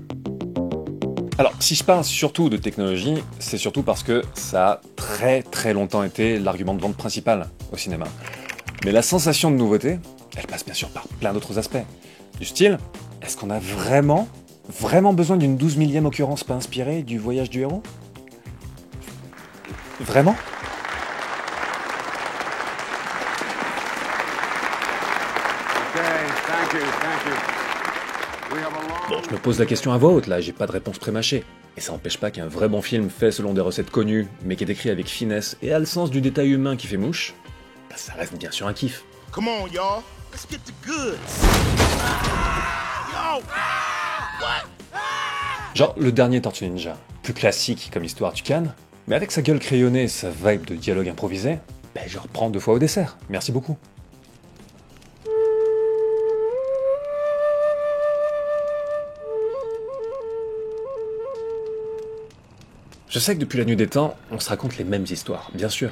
Alors, si je parle surtout de technologie, c'est surtout parce que ça a très très longtemps été l'argument de vente principal au cinéma. Mais la sensation de nouveauté, elle passe bien sûr par plein d'autres aspects. Du style, est-ce qu'on a vraiment besoin d'une 12 millième occurrence pas inspirée du voyage du héros? Vraiment? Bon, je me pose la question à voix haute, là, j'ai pas de réponse prémâchée. Et ça n'empêche pas qu'un vrai bon film fait selon des recettes connues, mais qui est écrit avec finesse et a le sens du détail humain qui fait mouche, bah ça reste bien sûr un kiff. Come on, y'all. Let's get the goods. Yo! What? Genre le dernier Tortue Ninja, plus classique comme histoire tu cannes, mais avec sa gueule crayonnée et sa vibe de dialogue improvisé, bah je reprends 2 fois au dessert, merci beaucoup. Je sais que depuis la nuit des temps, on se raconte les mêmes histoires, bien sûr.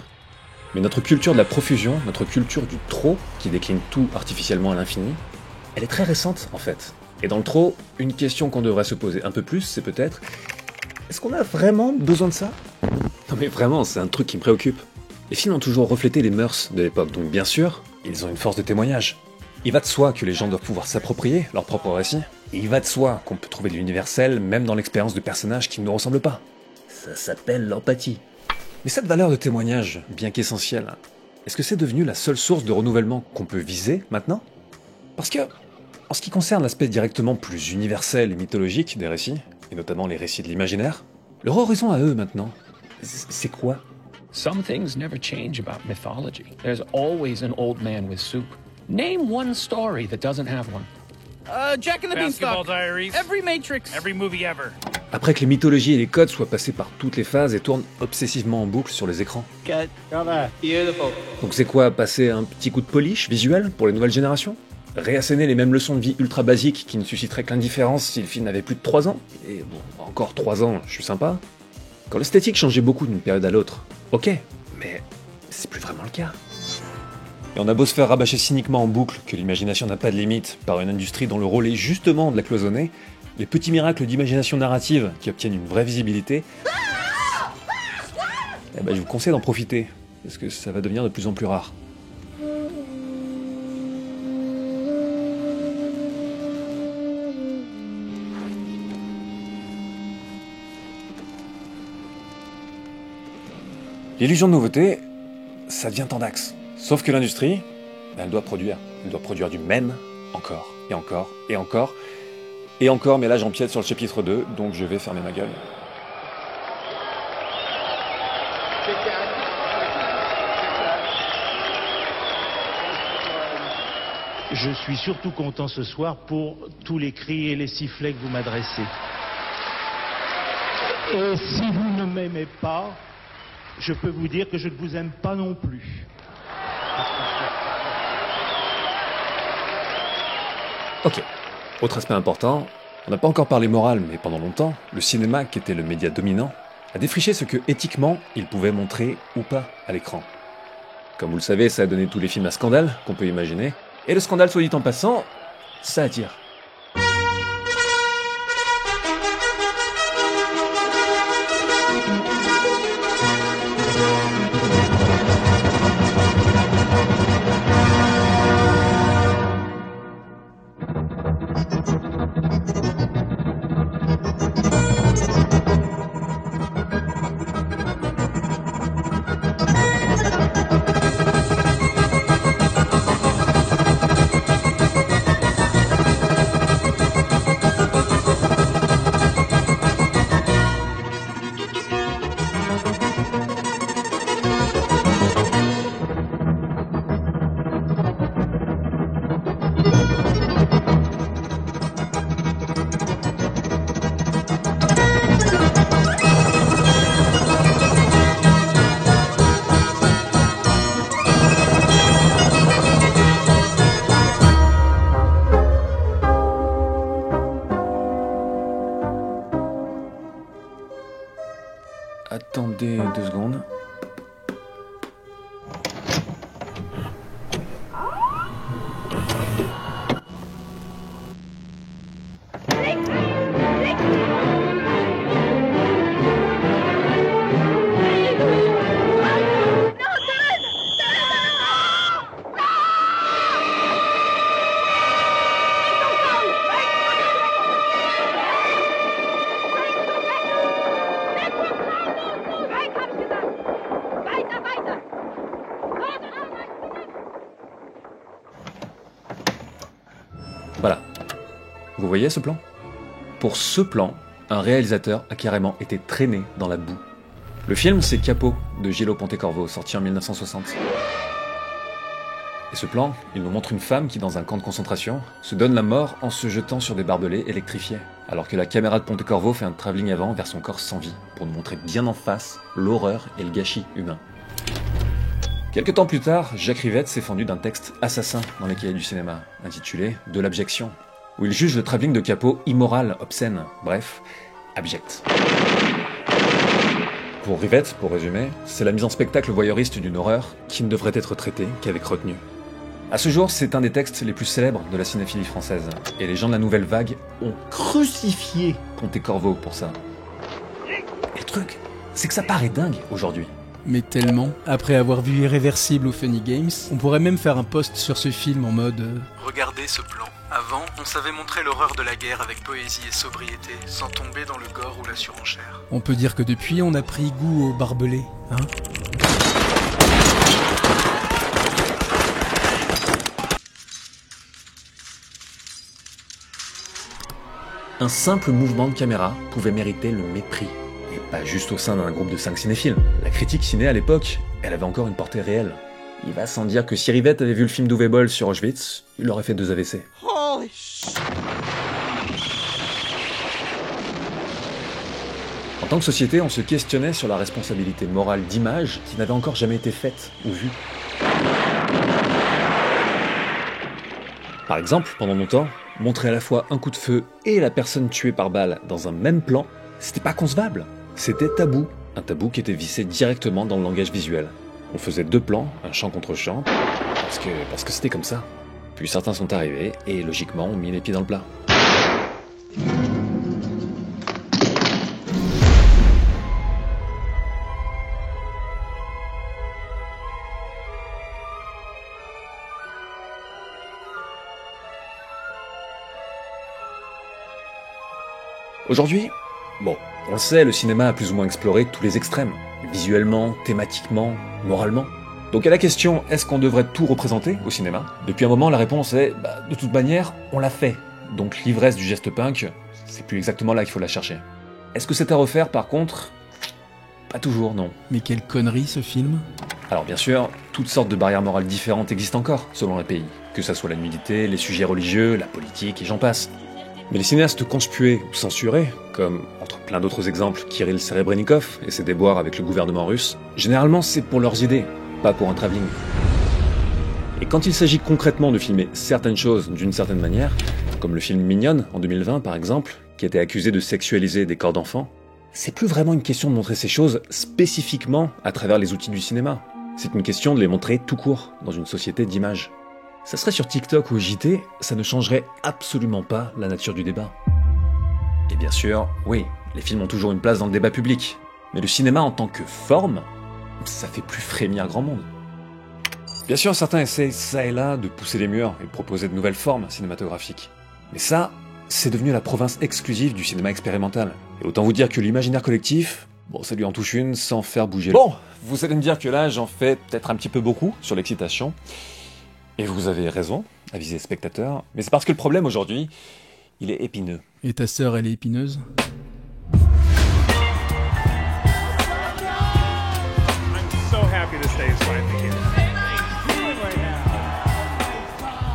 Mais notre culture de la profusion, notre culture du trop, qui décline tout artificiellement à l'infini, elle est très récente en fait. Et dans le trop, une question qu'on devrait se poser un peu plus, c'est peut-être... Est-ce qu'on a vraiment besoin de ça? Non mais vraiment, c'est un truc qui me préoccupe. Les films ont toujours reflété les mœurs de l'époque, donc bien sûr, ils ont une force de témoignage. Il va de soi que les gens doivent pouvoir s'approprier leur propre récit. Et il va de soi qu'on peut trouver de l'universel, même dans l'expérience de personnages qui ne nous ressemblent pas. Ça s'appelle l'empathie. Mais cette valeur de témoignage, bien qu'essentielle, est-ce que c'est devenu la seule source de renouvellement qu'on peut viser maintenant? Parce que, en ce qui concerne l'aspect directement plus universel et mythologique des récits, et notamment les récits de l'imaginaire, leur horizon à eux maintenant, c'est quoi? Some things never change about mythology. There's always an old man with soup. Name one story that doesn't have one. Jack and the Basketball Beanstalk. Diaries. Every Matrix. Every movie ever. Après que les mythologies et les codes soient passés par toutes les phases et tournent obsessivement en boucle sur les écrans. Cut. Cover. Beautiful. Donc c'est quoi, passer un petit coup de polish visuel pour les nouvelles générations? Réasséner les mêmes leçons de vie ultra basiques qui ne susciteraient que l'indifférence si le film avait plus de 3 ans? Et bon, encore 3 ans, je suis sympa. Quand l'esthétique changeait beaucoup d'une période à l'autre, ok, mais c'est plus vraiment le cas. Et on a beau se faire rabâcher cyniquement en boucle que l'imagination n'a pas de limite par une industrie dont le rôle est justement de la cloisonner, les petits miracles d'imagination narrative qui obtiennent une vraie visibilité, eh ben je vous conseille d'en profiter, parce que ça va devenir de plus en plus rare. L'illusion de nouveauté, ça devient tendax. Sauf que l'industrie, elle doit produire. Elle doit produire du même, encore, et encore, et encore, et encore, mais là j'empiète sur le chapitre 2, donc je vais fermer ma gueule. Je suis surtout content ce soir pour tous les cris et les sifflets que vous m'adressez. Et si vous ne m'aimez pas, je peux vous dire que je ne vous aime pas non plus. Ok, autre aspect important, on n'a pas encore parlé morale, mais pendant longtemps, le cinéma, qui était le média dominant, a défriché ce que, éthiquement, il pouvait montrer ou pas à l'écran. Comme vous le savez, ça a donné tous les films à scandale qu'on peut imaginer, et le scandale, soit dit en passant, ça attire. Attendez 2 secondes. Voilà. Vous voyez ce plan? Pour ce plan, un réalisateur a carrément été traîné dans la boue. Le film, c'est Capot, de Gillo Pontecorvo, sorti en 1960. Et ce plan, il nous montre une femme qui, dans un camp de concentration, se donne la mort en se jetant sur des barbelés électrifiés, alors que la caméra de Pontecorvo fait un travelling avant vers son corps sans vie, pour nous montrer bien en face l'horreur et le gâchis humain. Quelques temps plus tard, Jacques Rivette s'est fendu d'un texte assassin dans les cahiers du cinéma, intitulé « De l'abjection », où il juge le travelling de Capot immoral, obscène, bref, abject. Pour Rivette, pour résumer, c'est la mise en spectacle voyeuriste d'une horreur qui ne devrait être traitée qu'avec retenue. À ce jour, c'est un des textes les plus célèbres de la cinéphilie française, et les gens de la nouvelle vague ont crucifié Pontecorvo pour ça. Et le truc, c'est que ça paraît dingue aujourd'hui. Mais tellement, après avoir vu Irréversible au Funny Games, on pourrait même faire un post sur ce film en mode regardez ce plan. Avant, on savait montrer l'horreur de la guerre avec poésie et sobriété, sans tomber dans le gore ou la surenchère. On peut dire que depuis, on a pris goût au barbelé, hein. Un simple mouvement de caméra pouvait mériter le mépris. Et pas juste au sein d'un groupe de 5 cinéphiles. La critique ciné à l'époque, elle avait encore une portée réelle. Il va sans dire que si Rivette avait vu le film d'Uwe Boll sur Auschwitz, il aurait fait 2 AVC. Holy shit! En tant que société, on se questionnait sur la responsabilité morale d'images qui n'avaient encore jamais été faites ou vues. Par exemple, pendant longtemps, montrer à la fois un coup de feu et la personne tuée par balle dans un même plan, c'était pas concevable. C'était tabou. Un tabou qui était vissé directement dans le langage visuel. On faisait 2 plans, un champ contre champ, parce que c'était comme ça. Puis certains sont arrivés et logiquement ont mis les pieds dans le plat. Aujourd'hui, bon, on le sait, le cinéma a plus ou moins exploré tous les extrêmes, visuellement, thématiquement, moralement. Donc à la question, est-ce qu'on devrait tout représenter au cinéma? Depuis un moment, la réponse est, de toute manière, on l'a fait. Donc l'ivresse du geste punk, c'est plus exactement là qu'il faut la chercher. Est-ce que c'est à refaire par contre? Pas toujours, non. Mais quelle connerie ce film? Alors bien sûr, toutes sortes de barrières morales différentes existent encore, selon les pays. Que ça soit la nudité, les sujets religieux, la politique et j'en passe. Mais les cinéastes conspués ou censurés, comme, entre plein d'autres exemples, Kirill Serebrennikov et ses déboires avec le gouvernement russe, généralement c'est pour leurs idées, pas pour un travelling. Et quand il s'agit concrètement de filmer certaines choses d'une certaine manière, comme le film Mignonne en 2020 par exemple, qui était accusé de sexualiser des corps d'enfants, c'est plus vraiment une question de montrer ces choses spécifiquement à travers les outils du cinéma. C'est une question de les montrer tout court, dans une société d'images. Ça serait sur TikTok ou JT, ça ne changerait absolument pas la nature du débat. Et bien sûr, oui, les films ont toujours une place dans le débat public, mais le cinéma en tant que forme, ça fait plus frémir grand monde. Bien sûr, certains essaient ça et là de pousser les murs et de proposer de nouvelles formes cinématographiques. Mais ça, c'est devenu la province exclusive du cinéma expérimental. Et autant vous dire que l'imaginaire collectif, bon, ça lui en touche une sans faire bouger le... Bon, vous allez me dire que là, j'en fais peut-être un petit peu beaucoup sur l'excitation. Et vous avez raison, avisez les spectateurs, mais c'est parce que le problème aujourd'hui, il est épineux. Et ta sœur, elle est épineuse?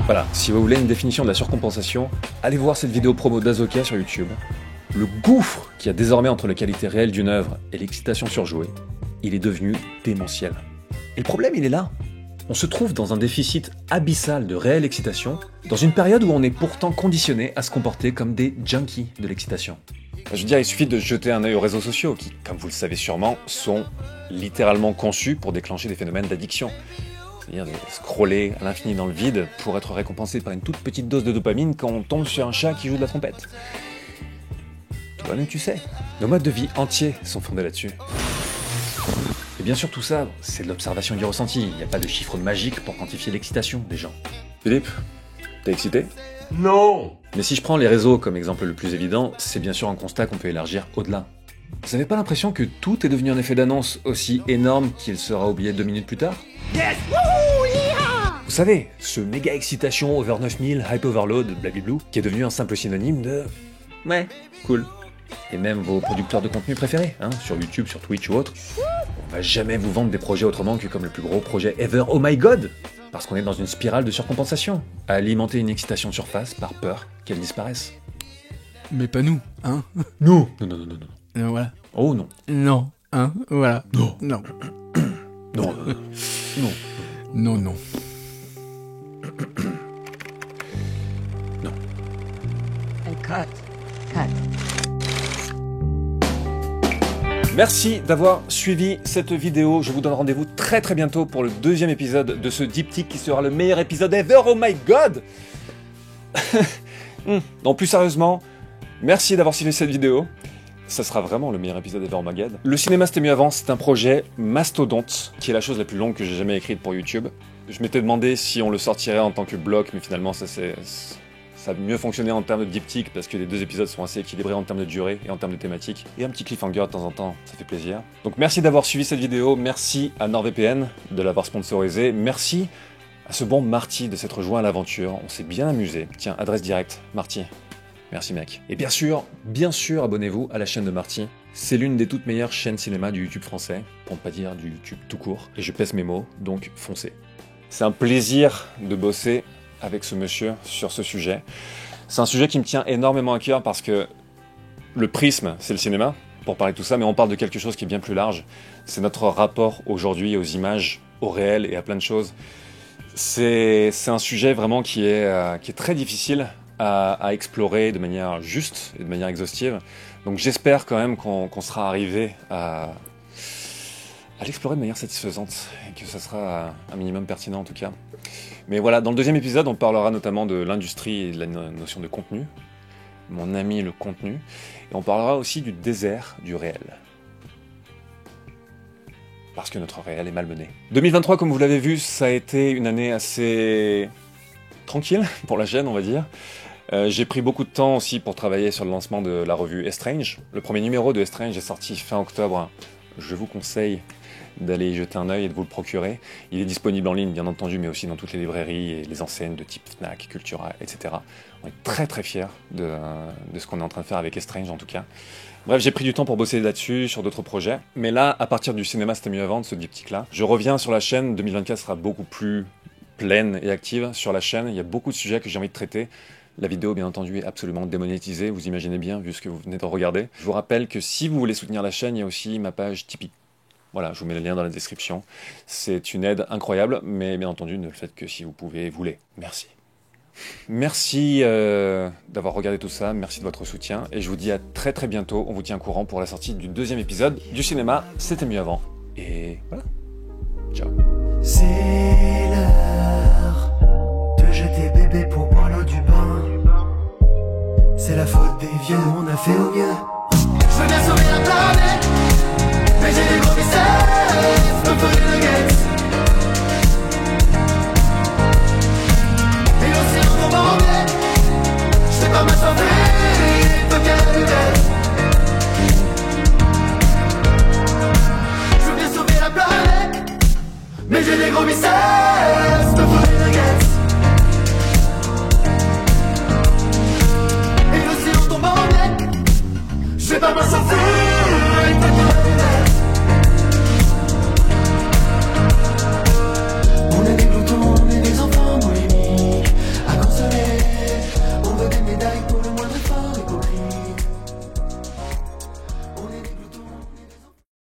Voilà, si vous voulez une définition de la surcompensation, allez voir cette vidéo promo d'Azoka sur YouTube. Le gouffre qu'il y a désormais entre la qualité réelle d'une œuvre et l'excitation surjouée, il est devenu démentiel. Et le problème, il est là. On se trouve dans un déficit abyssal de réelle excitation, dans une période où on est pourtant conditionné à se comporter comme des junkies de l'excitation. Je veux dire, il suffit de jeter un œil aux réseaux sociaux, qui, comme vous le savez sûrement, sont littéralement conçus pour déclencher des phénomènes d'addiction. C'est-à-dire de scroller à l'infini dans le vide pour être récompensé par une toute petite dose de dopamine quand on tombe sur un chat qui joue de la trompette. Toi-même, tu sais, nos modes de vie entiers sont fondés là-dessus. Et bien sûr, tout ça, c'est de l'observation et du ressenti. Il n'y a pas de chiffre magique pour quantifier l'excitation des gens. Philippe, t'es excité? Non! Mais si je prends les réseaux comme exemple le plus évident, c'est bien sûr un constat qu'on peut élargir au-delà. Vous n'avez pas l'impression que tout est devenu un effet d'annonce aussi énorme qu'il sera oublié 2 minutes plus tard? Yes! Wouhou! Yeah! Vous savez, ce méga excitation over 9000, hype overload, blablabla, qui est devenu un simple synonyme de... Ouais, cool. et même vos producteurs de contenu préférés, hein, sur YouTube, sur Twitch ou autre. On va jamais vous vendre des projets autrement que comme le plus gros projet ever, oh my god! Parce qu'on est dans une spirale de surcompensation, à alimenter une excitation de surface par peur qu'elle disparaisse. Mais pas nous, hein? Non. Non. Voilà. Oh non. Non, hein? Voilà. Non. Non. Non. Non. Non, non. Non. And cut. Merci d'avoir suivi cette vidéo. Je vous donne rendez-vous très très bientôt pour le deuxième épisode de ce diptyque qui sera le meilleur épisode ever. Oh my god! Non, plus sérieusement, merci d'avoir suivi cette vidéo. Ça sera vraiment le meilleur épisode ever, oh my god. Le cinéma c'était mieux avant, c'est un projet mastodonte qui est la chose la plus longue que j'ai jamais écrite pour YouTube. Je m'étais demandé si on le sortirait en tant que bloc, mais finalement ça a mieux fonctionné en termes de diptyque parce que les deux épisodes sont assez équilibrés en termes de durée et en termes de thématique. Et un petit cliffhanger de temps en temps, ça fait plaisir. Donc merci d'avoir suivi cette vidéo, merci à NordVPN de l'avoir sponsorisé, merci à ce bon Marty de s'être joint à l'aventure, on s'est bien amusé. Tiens, adresse directe, Marty. Merci mec. Et bien sûr, abonnez-vous à la chaîne de Marty. C'est l'une des toutes meilleures chaînes cinéma du YouTube français, pour ne pas dire du YouTube tout court. Et je pèse mes mots, donc foncez. C'est un plaisir de bosser avec ce monsieur sur ce sujet. C'est un sujet qui me tient énormément à cœur parce que le prisme, c'est le cinéma, pour parler de tout ça, mais on parle de quelque chose qui est bien plus large. C'est notre rapport aujourd'hui aux images, au réel et à plein de choses. C'est un sujet vraiment qui est très difficile à explorer de manière juste et de manière exhaustive. Donc j'espère quand même qu'on sera arrivé à l'explorer de manière satisfaisante et que ça sera un minimum pertinent en tout cas. Mais voilà, dans le deuxième épisode, on parlera notamment de l'industrie et de la notion de contenu. Mon ami le contenu. Et on parlera aussi du désert du réel. Parce que notre réel est malmené. 2023, comme vous l'avez vu, ça a été une année assez tranquille pour la chaîne, on va dire. J'ai pris beaucoup de temps aussi pour travailler sur le lancement de la revue Estrange. Le premier numéro de Estrange est sorti fin octobre. Je vous conseille d'aller y jeter un œil et de vous le procurer. Il est disponible en ligne, bien entendu, mais aussi dans toutes les librairies et les enseignes de type Fnac, Cultura, etc. On est très très fiers de ce qu'on est en train de faire avec Estrange, en tout cas. Bref, j'ai pris du temps pour bosser là-dessus, sur d'autres projets. Mais là, à partir du cinéma, c'était mieux avant, de ce diptyque-là, je reviens sur la chaîne. 2024 sera beaucoup plus pleine et active sur la chaîne. Il y a beaucoup de sujets que j'ai envie de traiter. La vidéo, bien entendu, est absolument démonétisée, vous imaginez bien, vu ce que vous venez de regarder. Je vous rappelle que si vous voulez soutenir la chaîne, il y a aussi ma page Tipeee. Voilà, je vous mets le lien dans la description. C'est une aide incroyable, mais bien entendu, ne le faites que si vous pouvez et voulez. Merci. Merci d'avoir regardé tout ça, merci de votre soutien, et je vous dis à très très bientôt. On vous tient au courant pour la sortie du deuxième épisode du cinéma, c'était mieux avant. Et voilà. Ciao. C'est l'heure de jeter bébé pour boire l'eau du bain. C'est la faute des vieux, on a fait au mieux. Je veux bien sauver la planète, mais j'ai des gros messages, me faut des nuggets. Et l'océan tombe en miettes, je sais pas m'assombrer, faut bien la nouvelle. Je veux bien sauver la planète, mais j'ai des gros messages, me faut des nuggets. Et l'océan tombe en miettes, je sais pas m'en sortir.